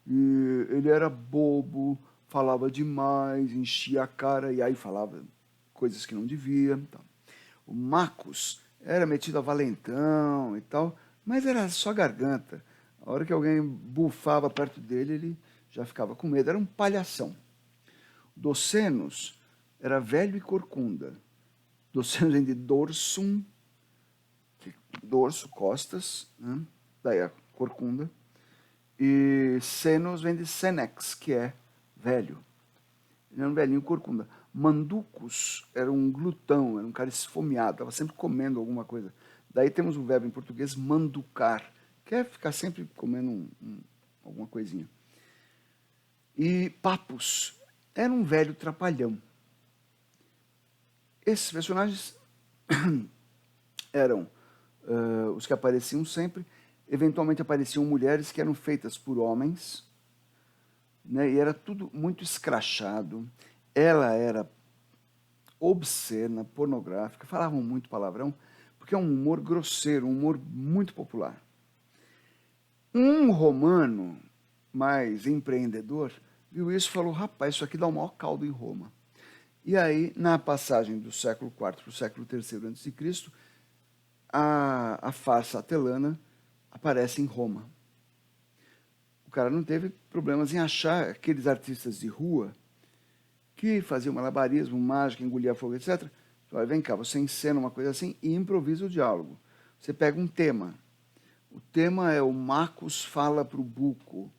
e ele era bobo, falava demais, enchia a cara, e aí falava coisas que não devia. Então. O Macos era metido a valentão e tal, mas era só garganta. A hora que alguém bufava perto dele, ele já ficava com medo. Era um palhação. Docenos era velho e corcunda. Docenos vem de dorsum, dorso, costas, né? Daí a corcunda. E senos vem de senex, que é velho. Ele era um velhinho corcunda. Manducos era um glutão, era um cara esfomeado, estava sempre comendo alguma coisa. Daí temos o verbo em português manducar, que é ficar sempre comendo alguma coisinha. E papus era um velho trapalhão. Esses personagens eram os que apareciam sempre. Eventualmente apareciam mulheres que eram feitas por homens, né, e era tudo muito escrachado. Ela era obscena, pornográfica, falavam muito palavrão, porque é um humor grosseiro, um humor muito popular. Um romano mais empreendedor viu isso e falou, rapaz, isso aqui dá o maior caldo em Roma. E aí, na passagem do século IV para o século III a.C., a farsa atelana aparece em Roma. O cara não teve problemas em achar aqueles artistas de rua que faziam malabarismo, mágica, engolia fogo, etc. Então, vem cá, você encena uma coisa assim e improvisa o diálogo. Você pega um tema. O tema é o Macos fala para o Buco.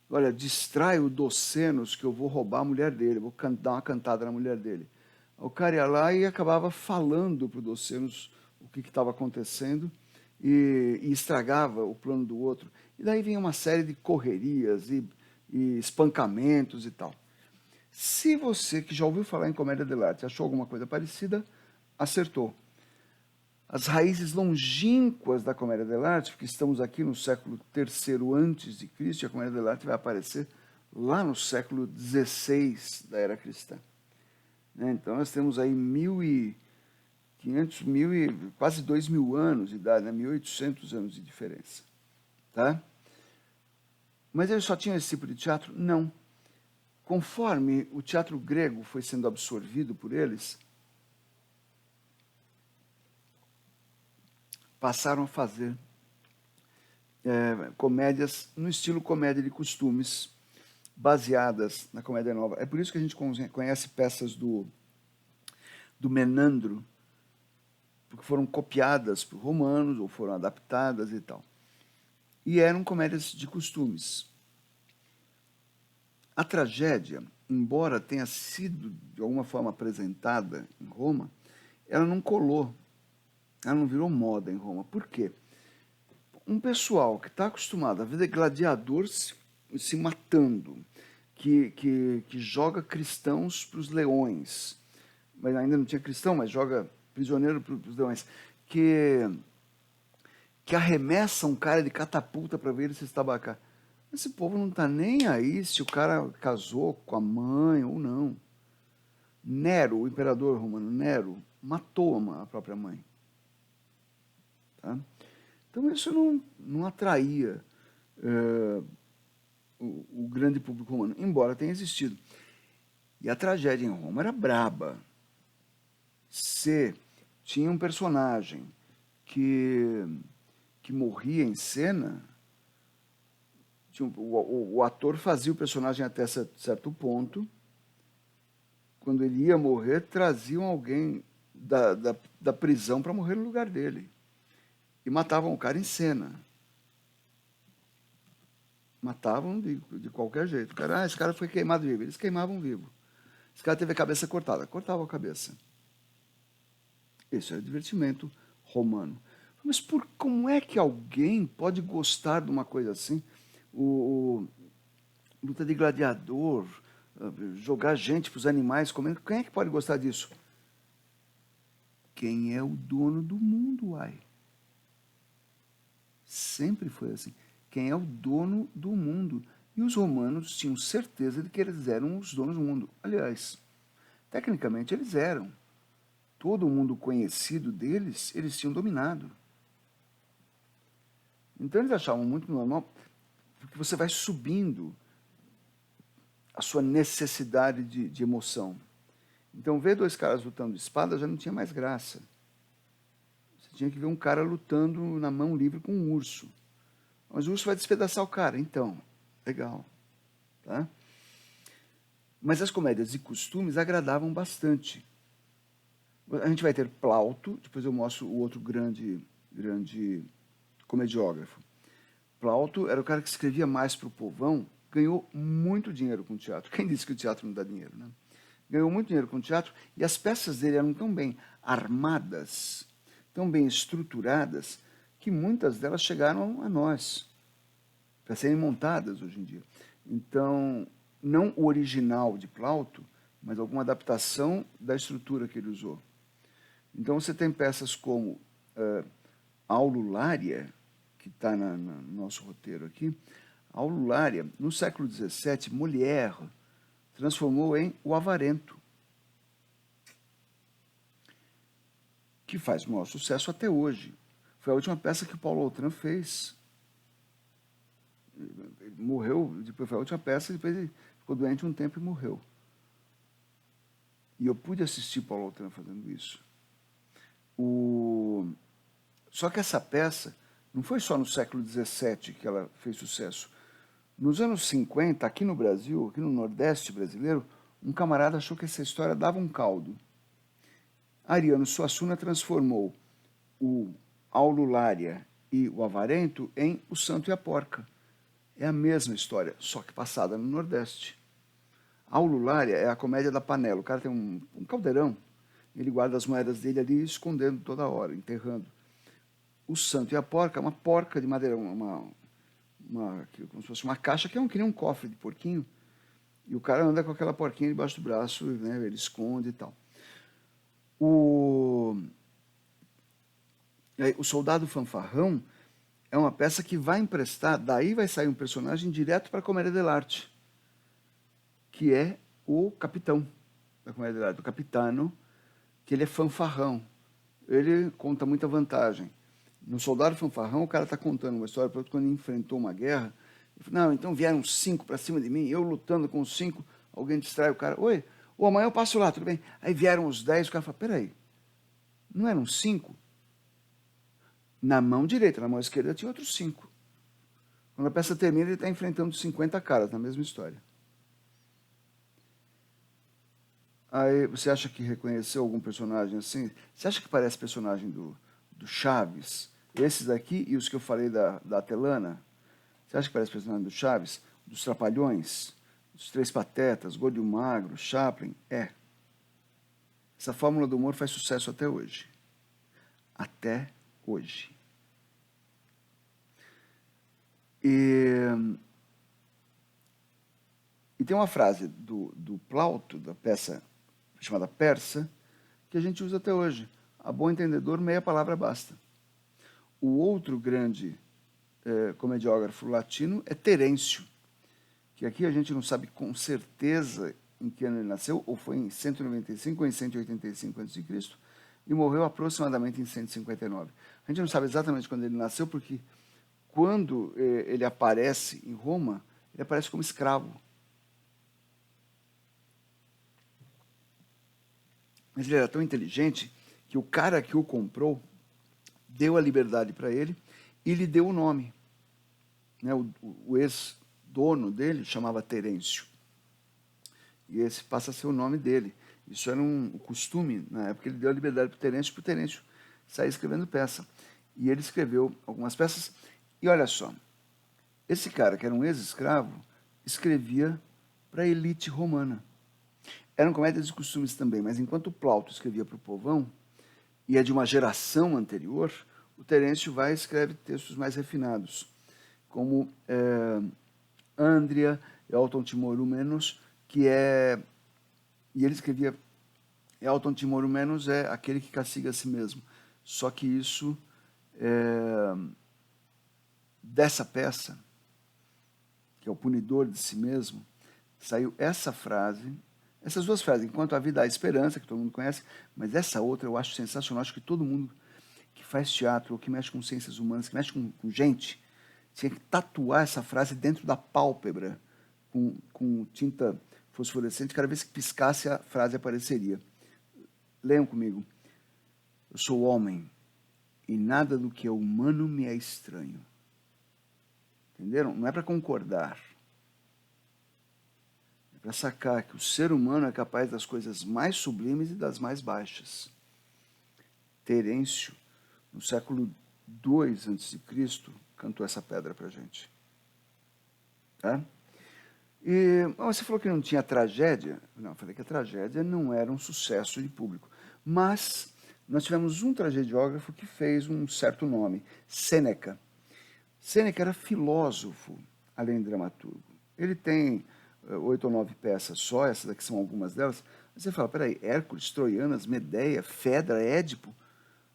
Olha, distrai o Docenos que eu vou roubar a mulher dele, vou dar uma cantada na mulher dele. O cara ia lá e acabava falando para o Docenos o que estava acontecendo e estragava o plano do outro. E daí vinha uma série de correrias e espancamentos e tal. Se você que já ouviu falar em comédia dell'arte achou alguma coisa parecida, acertou. As raízes longínquas da comédia dell'arte, porque estamos aqui no século III a.C., e a comédia dell'arte vai aparecer lá no século XVI da era cristã. Então nós temos aí 1.500, quase 2.000 anos de idade, né? 1.800 anos de diferença. Tá? Mas eles só tinham esse tipo de teatro? Não. Conforme o teatro grego foi sendo absorvido por eles, passaram a fazer comédias no estilo comédia de costumes, baseadas na comédia nova. É por isso que a gente conhece peças do Menandro, porque foram copiadas por romanos ou foram adaptadas e tal. E eram comédias de costumes. A tragédia, embora tenha sido de alguma forma apresentada em Roma, ela não colou, ela não virou moda em Roma. Por quê? Um pessoal que está acostumado a ver gladiador se matando, que joga cristãos para os leões, mas ainda não tinha cristão, mas joga prisioneiro para os leões, que arremessa um cara de catapulta para ver ele se estabacar. Esse povo não está nem aí se o cara casou com a mãe ou não. Nero, o imperador romano Nero, matou a própria mãe. Tá? Então isso não atraía o grande público romano, embora tenha existido. E a tragédia em Roma era braba. Se tinha um personagem que morria em cena, o ator fazia o personagem até certo ponto. Quando ele ia morrer, traziam alguém da prisão para morrer no lugar dele. E matavam o cara em cena. Matavam de qualquer jeito. O cara, esse cara foi queimado vivo. Eles queimavam vivo. Esse cara teve a cabeça cortada. Cortavam a cabeça. Isso é divertimento romano. Mas como é que alguém pode gostar de uma coisa assim? Luta de gladiador, jogar gente para os animais comendo. Quem é que pode gostar disso? Quem é o dono do mundo, uai? Sempre foi assim. Quem é o dono do mundo? E os romanos tinham certeza de que eles eram os donos do mundo. Aliás, tecnicamente eles eram. Todo o mundo conhecido deles, eles tinham dominado. Então eles achavam muito normal, porque você vai subindo a sua necessidade de emoção. Então ver dois caras lutando de espada já não tinha mais graça. Você tinha que ver um cara lutando na mão livre com um urso. Mas o urso vai despedaçar o cara. Então, legal. Tá? Mas as comédias de costumes agradavam bastante. A gente vai ter Plauto, depois eu mostro o outro grande comediógrafo. Plauto era o cara que escrevia mais para o povão, ganhou muito dinheiro com o teatro. Quem disse que o teatro não dá dinheiro, né? Ganhou muito dinheiro com o teatro e as peças dele eram tão bem armadas, tão bem estruturadas, que muitas delas chegaram a nós, para serem montadas hoje em dia. Então, não o original de Plauto, mas alguma adaptação da estrutura que ele usou. Então você tem peças como Aululária, que está no nosso roteiro aqui. Aululária, no século XVII, Molière transformou em O Avarento, que faz o maior sucesso até hoje. Foi a última peça que o Paulo Autran fez. Ele morreu, depois foi a última peça, depois ele ficou doente um tempo e morreu. E eu pude assistir Paulo Autran fazendo isso. Só que essa peça não foi só no século XVII que ela fez sucesso. Nos anos 50, aqui no Brasil, aqui no Nordeste brasileiro, um camarada achou que essa história dava um caldo. Ariano Suassuna transformou o Aululária e o Avarento em O Santo e a Porca. É a mesma história, só que passada no Nordeste. A Aululária é a comédia da panela. O cara tem um caldeirão, ele guarda as moedas dele ali escondendo toda hora, enterrando. O Santo e a Porca é uma porca de madeira, como se fosse uma caixa que nem um cofre de porquinho. E o cara anda com aquela porquinha debaixo do braço, né, ele esconde e tal. O Soldado Fanfarrão é uma peça que vai emprestar, daí vai sair um personagem direto para a Comédia dell'arte, que é o capitão da Comédia dell'arte, o capitano, que ele é fanfarrão. Ele conta muita vantagem. No Soldado Fanfarrão, o cara está contando uma história para outro quando ele enfrentou uma guerra. Ele falou, não, então vieram 5 para cima de mim, eu lutando com os 5, alguém distrai o cara. Oi, amanhã eu passo lá, tudo bem? Aí vieram os 10, o cara fala, peraí, não eram 5? Na mão direita, na mão esquerda tinha outros 5. Quando a peça termina, ele está enfrentando 50 caras na mesma história. Aí você acha que reconheceu algum personagem assim? Você acha que parece personagem do Chaves? Esses daqui e os que eu falei da Atelana? Você acha que parece personagem do Chaves? Dos Trapalhões? Dos Três Patetas? Gordo e o Magro? Chaplin? É. Essa fórmula do humor faz sucesso até hoje. Até hoje. E tem uma frase do Plauto, da peça chamada Persa, que a gente usa até hoje. A bom entendedor, meia palavra basta. O outro grande comediógrafo latino é Terêncio, que aqui a gente não sabe com certeza em que ano ele nasceu, ou foi em 195 ou em 185 a.C., e morreu aproximadamente em 159. A gente não sabe exatamente quando ele nasceu, porque quando ele aparece em Roma, ele aparece como escravo. Mas ele era tão inteligente que o cara que o comprou deu a liberdade para ele e lhe deu o nome. Né? O ex-dono dele chamava Terêncio. E esse passa a ser o nome dele. Isso era um costume, na época ele deu a liberdade para o Terêncio sair escrevendo peça. E ele escreveu algumas peças. E olha só, esse cara, que era um ex-escravo, escrevia para a elite romana. Eram comédias de costumes também, mas enquanto Plauto escrevia para o povão, e é de uma geração anterior, o Terêncio vai e escreve textos mais refinados, como Andria e Auton Timorumenos, que é... E ele escrevia... Auton Timorumenos é aquele que castiga a si mesmo. Só que isso, dessa peça, que é o punidor de si mesmo, saiu essa frase, essas duas frases, enquanto a vida há esperança, que todo mundo conhece, mas essa outra eu acho sensacional, acho que todo mundo que faz teatro ou que mexe com ciências humanas, que mexe com gente, tinha que tatuar essa frase dentro da pálpebra, com tinta fosforescente, cada vez que piscasse a frase apareceria. Leiam comigo. Eu sou homem, e nada do que é humano me é estranho. Entenderam? Não é para concordar. É para sacar que o ser humano é capaz das coisas mais sublimes e das mais baixas. Terêncio, no século II a.C., cantou essa pedra para a gente. Tá? E você falou que não tinha tragédia. Não, eu falei que a tragédia não era um sucesso de público. Mas nós tivemos um tragediógrafo que fez um certo nome, Sêneca. Sêneca era filósofo, além de dramaturgo. Ele tem 8 ou 9 peças só, essas aqui são algumas delas. Você fala, peraí, Hércules, Troianas, Medeia, Fedra, Édipo,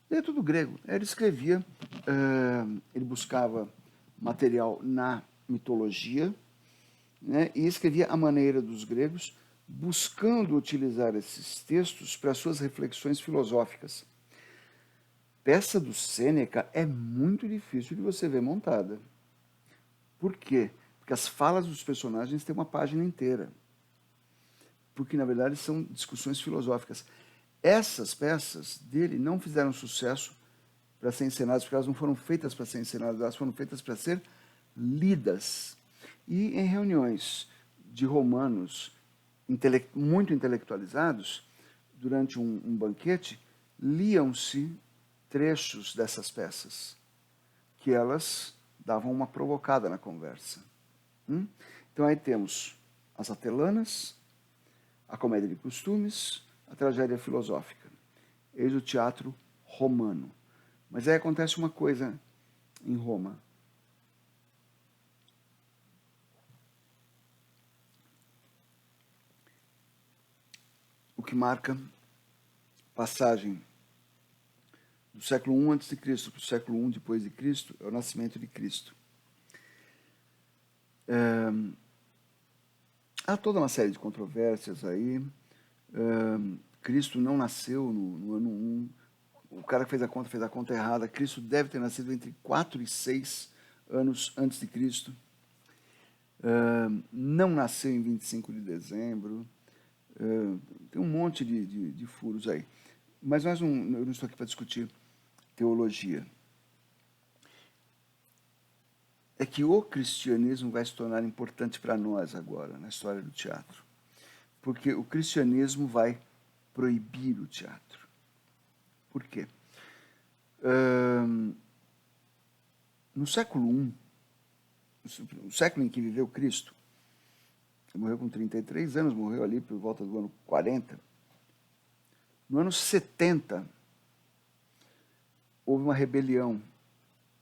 é tudo grego. Ele escrevia, ele buscava material na mitologia, né, e escrevia à maneira dos gregos, buscando utilizar esses textos para suas reflexões filosóficas. Peça do Sêneca é muito difícil de você ver montada. Por quê? Porque as falas dos personagens têm uma página inteira. Porque, na verdade, são discussões filosóficas. Essas peças dele não fizeram sucesso para ser encenadas, porque elas não foram feitas para ser encenadas, elas foram feitas para ser lidas. E em reuniões de romanos muito intelectualizados, durante um banquete, liam-se trechos dessas peças, que elas davam uma provocada na conversa. Então aí temos as Atelanas, a comédia de costumes, a tragédia filosófica. Eis o teatro romano. Mas aí acontece uma coisa em Roma. O que marca passagem do século I a.C. para o século I depois de Cristo é o nascimento de Cristo. Há toda uma série de controvérsias aí. Cristo não nasceu no ano 1. O cara que fez a conta errada. Cristo deve ter nascido entre 4 e 6 anos antes de Cristo. Não nasceu em 25 de dezembro. Tem um monte de furos aí. Mas eu não estou aqui para discutir teologia. É que o cristianismo vai se tornar importante para nós agora, na história do teatro. Porque o cristianismo vai proibir o teatro. Por quê? No século I, o século em que viveu Cristo, ele morreu com 33 anos, morreu ali por volta do ano 40. No ano 70, houve uma rebelião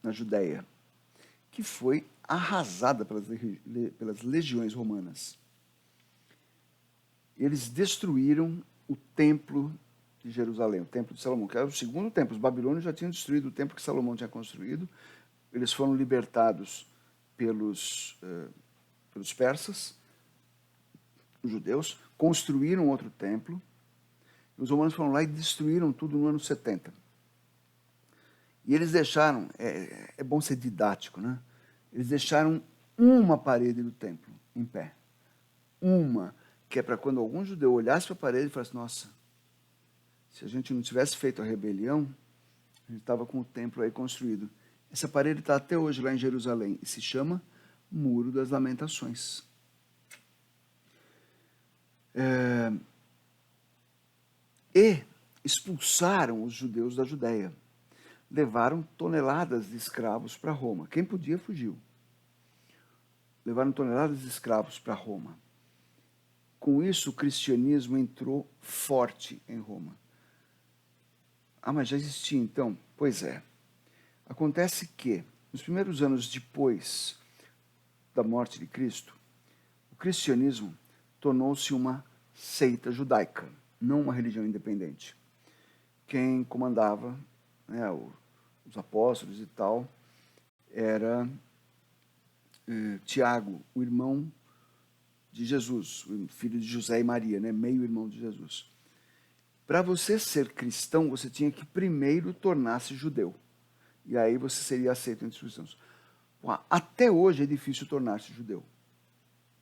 na Judéia, que foi arrasada pelas legiões romanas. Eles destruíram o templo de Jerusalém, o templo de Salomão, que era o segundo templo. Os babilônios já tinham destruído o templo que Salomão tinha construído. Eles foram libertados pelos persas, os judeus, construíram outro templo. Os romanos foram lá e destruíram tudo no ano 70. E eles deixaram, é bom ser didático, né? Eles deixaram uma parede do templo em pé. Uma, que é para quando algum judeu olhasse para a parede e falasse, nossa, se a gente não tivesse feito a rebelião, a gente estava com o templo aí construído. Essa parede está até hoje lá em Jerusalém e se chama Muro das Lamentações. e expulsaram os judeus da Judéia. Levaram toneladas de escravos para Roma. Quem podia, fugiu. Levaram toneladas de escravos para Roma. Com isso, o cristianismo entrou forte em Roma. Ah, mas já existia então? Pois é. Acontece que, nos primeiros anos depois da morte de Cristo, o cristianismo tornou-se uma seita judaica, não uma religião independente. Quem comandava, né, os apóstolos e tal, era Tiago, o irmão de Jesus, o filho de José e Maria, né, meio-irmão de Jesus. Para você ser cristão, você tinha que primeiro tornar-se judeu. E aí você seria aceito entre os cristãos. Até hoje é difícil tornar-se judeu.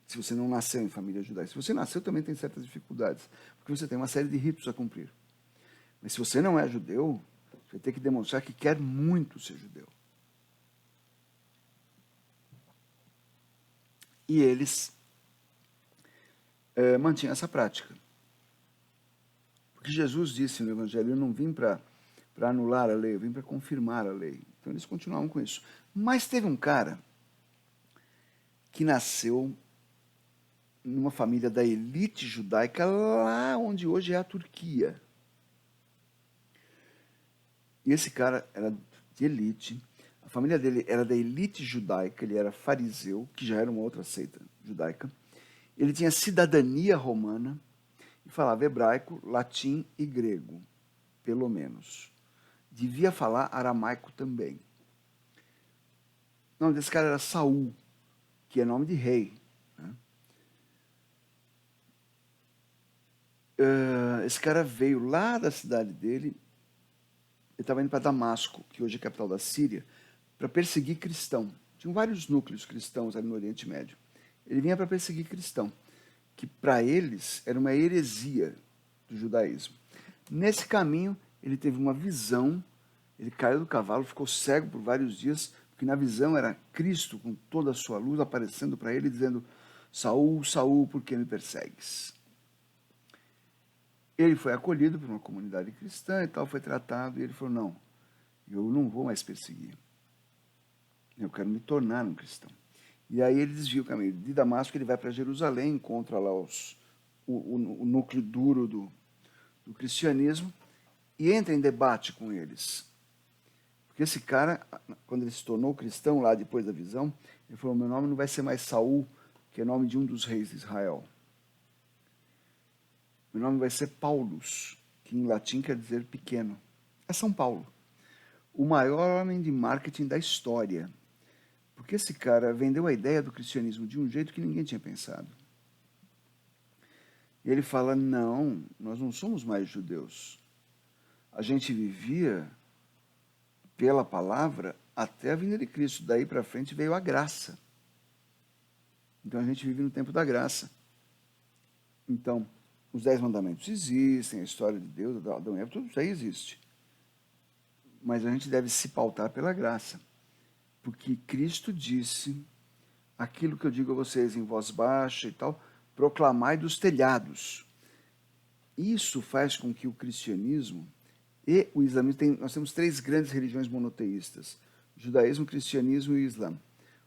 Se você não nasceu em família judaica. Se você nasceu, também tem certas dificuldades. Porque você tem uma série de ritos a cumprir. Mas se você não é judeu, você vai ter que demonstrar que quer muito ser judeu. E eles mantinham essa prática. Porque Jesus disse no Evangelho, eu não vim para anular a lei, eu vim para confirmar a lei. Então eles continuavam com isso. Mas teve um cara que nasceu numa família da elite judaica, lá onde hoje é a Turquia. E esse cara era de elite, a família dele era da elite judaica, ele era fariseu, que já era uma outra seita judaica. Ele tinha cidadania romana e falava hebraico, latim e grego, pelo menos. Devia falar aramaico também. O nome desse cara era Saul, que é nome de rei. Né? Esse cara veio lá da cidade dele, ele estava indo para Damasco, que hoje é a capital da Síria, para perseguir cristão. Tinham vários núcleos cristãos ali no Oriente Médio. Ele vinha para perseguir cristão, que para eles era uma heresia do judaísmo. Nesse caminho, ele teve uma visão, ele caiu do cavalo, ficou cego por vários dias, porque na visão era Cristo com toda a sua luz aparecendo para ele, dizendo, Saul, Saul, por que me persegues? Ele foi acolhido por uma comunidade cristã e tal, foi tratado, e ele falou, não, eu não vou mais perseguir. Eu quero me tornar um cristão. E aí ele desvia o caminho. De Damasco ele vai para Jerusalém, encontra lá o núcleo duro do cristianismo e entra em debate com eles. Porque esse cara, quando ele se tornou cristão lá depois da visão, ele falou, meu nome não vai ser mais Saul, que é o nome de um dos reis de Israel. Meu nome vai ser Paulus, que em latim quer dizer pequeno. É São Paulo. O maior homem de marketing da história. Porque esse cara vendeu a ideia do cristianismo de um jeito que ninguém tinha pensado. E ele fala, não, nós não somos mais judeus. A gente vivia pela palavra até a vinda de Cristo. Daí para frente veio a graça. Então a gente vive no tempo da graça. Então, os 10 mandamentos existem, a história de Deus, Adão e Eva, tudo isso aí existe. Mas a gente deve se pautar pela graça. Porque Cristo disse aquilo que eu digo a vocês em voz baixa e tal, proclamai dos telhados. Isso faz com que o cristianismo e o islamismo, nós temos 3 grandes religiões monoteístas, judaísmo, cristianismo e islã.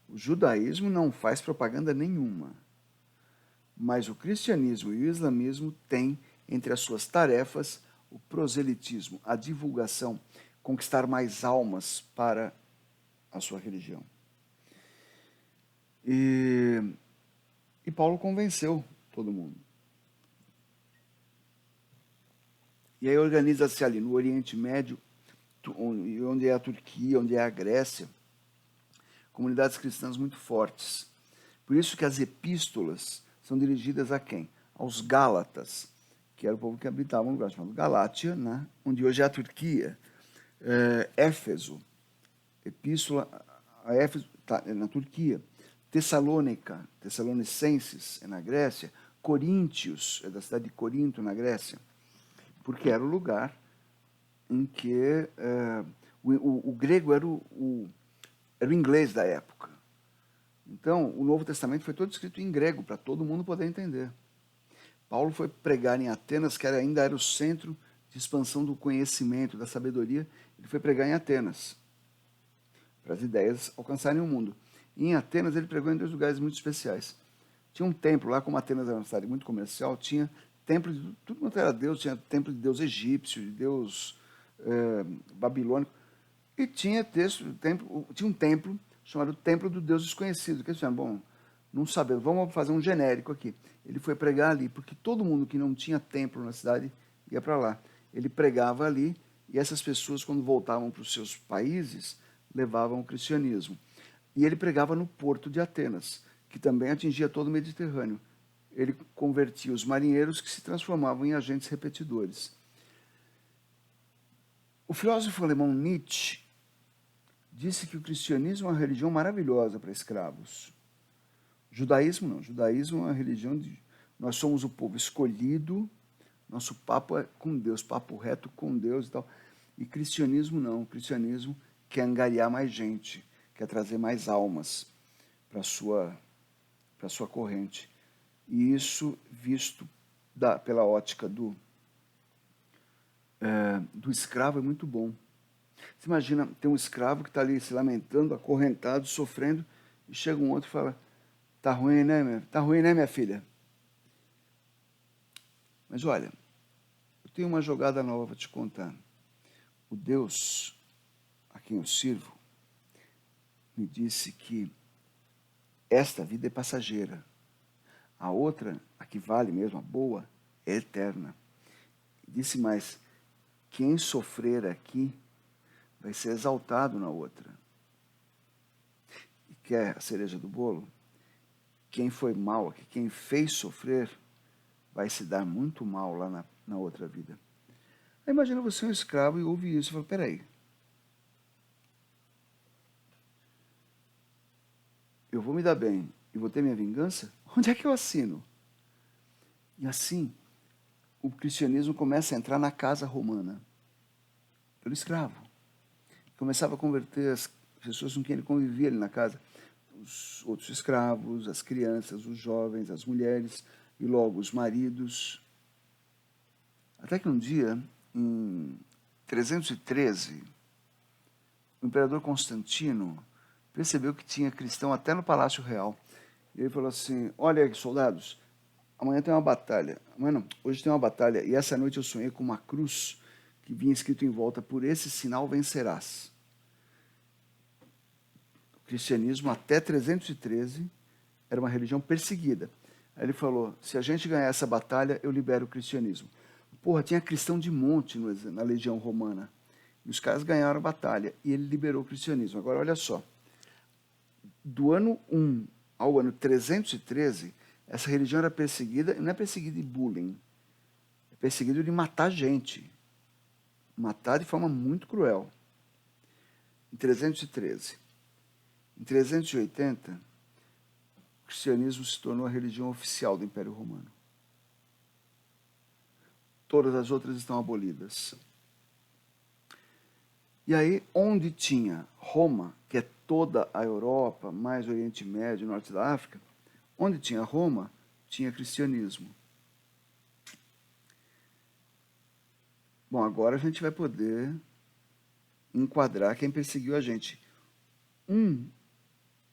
O judaísmo não faz propaganda nenhuma, mas o cristianismo e o islamismo têm entre as suas tarefas o proselitismo, a divulgação, conquistar mais almas para a sua religião. E Paulo convenceu todo mundo. E aí organiza-se ali no Oriente Médio, onde é a Turquia, onde é a Grécia, comunidades cristãs muito fortes. Por isso que as epístolas são dirigidas a quem? Aos Gálatas, que era o povo que habitava um lugar chamado Galátia, né? Onde hoje é a Turquia. Éfeso, epístola a Éfeso, tá, é na Turquia. Tessalônica, Tessalonicenses, é na Grécia. Coríntios, é da cidade de Corinto, na Grécia. Porque era o lugar em que o grego era o inglês da época. Então, o Novo Testamento foi todo escrito em grego, para todo mundo poder entender. Paulo foi pregar em Atenas, que ainda era o centro de expansão do conhecimento, da sabedoria, ele foi pregar em Atenas, para as ideias alcançarem o mundo. E em Atenas ele pregou em 2 lugares muito especiais. Tinha um templo lá, como Atenas era uma cidade muito comercial, tinha templo de tudo quanto era Deus, tinha templo de Deus egípcio, de Deus babilônico, e tinha tinha um templo chamado Templo do Deus Desconhecido, que eles disseram, bom, não sabemos, vamos fazer um genérico aqui. Ele foi pregar ali, porque todo mundo que não tinha templo na cidade ia para lá. Ele pregava ali, e essas pessoas, quando voltavam para os seus países, levavam o cristianismo. E ele pregava no porto de Atenas, que também atingia todo o Mediterrâneo. Ele convertia os marinheiros que se transformavam em agentes repetidores. O filósofo alemão Nietzsche disse que o cristianismo é uma religião maravilhosa para escravos. Judaísmo não. Judaísmo é uma religião de... Nós somos o povo escolhido, nosso papo é com Deus, papo reto com Deus e tal. E cristianismo não. O cristianismo quer angariar mais gente, quer trazer mais almas para a sua corrente. E isso visto pela ótica do escravo é muito bom. Você imagina, tem um escravo que está ali se lamentando, acorrentado, sofrendo, e chega um outro e fala, tá ruim, né, minha filha? Mas olha, eu tenho uma jogada nova para te contar. O Deus a quem eu sirvo me disse que esta vida é passageira. A outra, a que vale mesmo, a boa, é eterna. E disse mais, quem sofrer aqui vai ser exaltado na outra. E quer a cereja do bolo? Quem foi mal aqui, quem fez sofrer, vai se dar muito mal lá na outra vida. Aí imagina você um escravo e ouve isso e fala, peraí, eu vou me dar bem e vou ter minha vingança? Onde é que eu assino? E assim, o cristianismo começa a entrar na casa romana, pelo escravo. Começava a converter as pessoas com quem ele convivia ali na casa, os outros escravos, as crianças, os jovens, as mulheres e logo os maridos. Até que um dia, em 313, o imperador Constantino percebeu que tinha cristão até no Palácio Real. E ele falou assim, olha, soldados, amanhã tem uma batalha. Amanhã não, hoje tem uma batalha. E essa noite eu sonhei com uma cruz que vinha escrito em volta, por esse sinal vencerás. O cristianismo, até 313, era uma religião perseguida. Aí ele falou, se a gente ganhar essa batalha, eu libero o cristianismo. Porra, tinha cristão de monte na legião romana. E os caras ganharam a batalha e ele liberou o cristianismo. Agora, olha só. Do ano 1 ao ano 313, essa religião era perseguida, não é perseguida de bullying, é perseguida de matar gente. Matar de forma muito cruel. Em 313. Em 380, o cristianismo se tornou a religião oficial do Império Romano. Todas as outras estão abolidas. E aí, onde tinha Roma, que é toda a Europa, mais Oriente Médio, Norte da África, onde tinha Roma, tinha cristianismo. Bom, agora a gente vai poder enquadrar quem perseguiu a gente.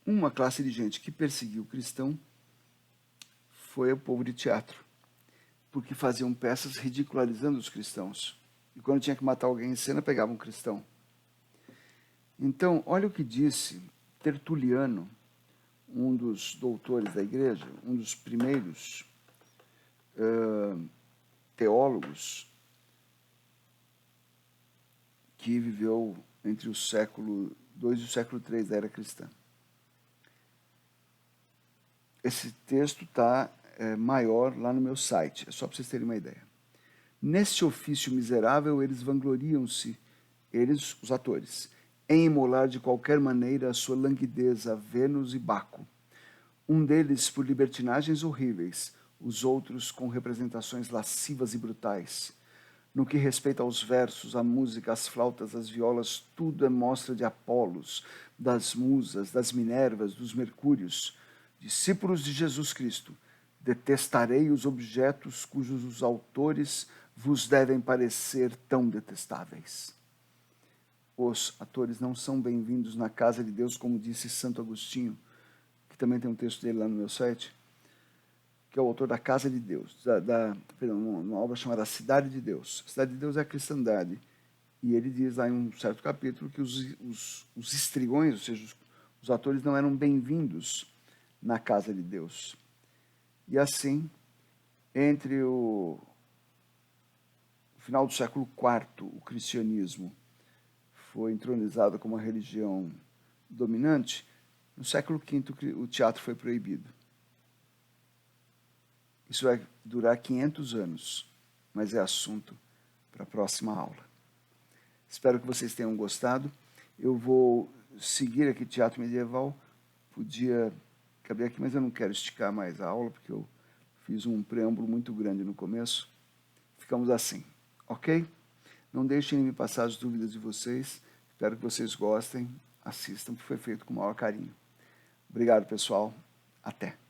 Uma classe de gente que perseguiu o cristão foi o povo de teatro, porque faziam peças ridicularizando os cristãos. E quando tinha que matar alguém em cena, pegavam um cristão. Então, olha o que disse Tertuliano, um dos doutores da igreja, um dos primeiros teólogos que viveu entre o século II e o século III da era cristã. Esse texto está maior lá no meu site, é só para vocês terem uma ideia. Neste ofício miserável, eles vangloriam-se, eles, os atores, em imolar de qualquer maneira a sua languidez a Vênus e Baco. Um deles por libertinagens horríveis, os outros com representações lascivas e brutais. No que respeita aos versos, à música, às flautas, às violas, tudo é mostra de Apolos, das musas, das Minervas, dos Mercúrios, discípulos de Jesus Cristo, Detestarei os objetos cujos os autores vos devem parecer tão detestáveis. Os atores não são bem-vindos na casa de Deus, como disse Santo Agostinho, que também tem um texto dele lá no meu site, que é o autor da Casa de Deus, uma obra chamada Cidade de Deus. A Cidade de Deus é a cristandade. E ele diz lá em um certo capítulo que os estrigões, ou seja, os atores não eram bem-vindos na casa de Deus. E assim, entre o final do século IV, o cristianismo foi entronizado como uma religião dominante. No século V, o teatro foi proibido. Isso vai durar 500 anos, mas é assunto para a próxima aula. Espero que vocês tenham gostado. Eu vou seguir aqui teatro medieval. Podia caber aqui, mas eu não quero esticar mais a aula, porque eu fiz um preâmbulo muito grande no começo. Ficamos assim, ok? Não deixem de me passar as dúvidas de vocês. Espero que vocês gostem. Assistam, que foi feito com o maior carinho. Obrigado, pessoal. Até.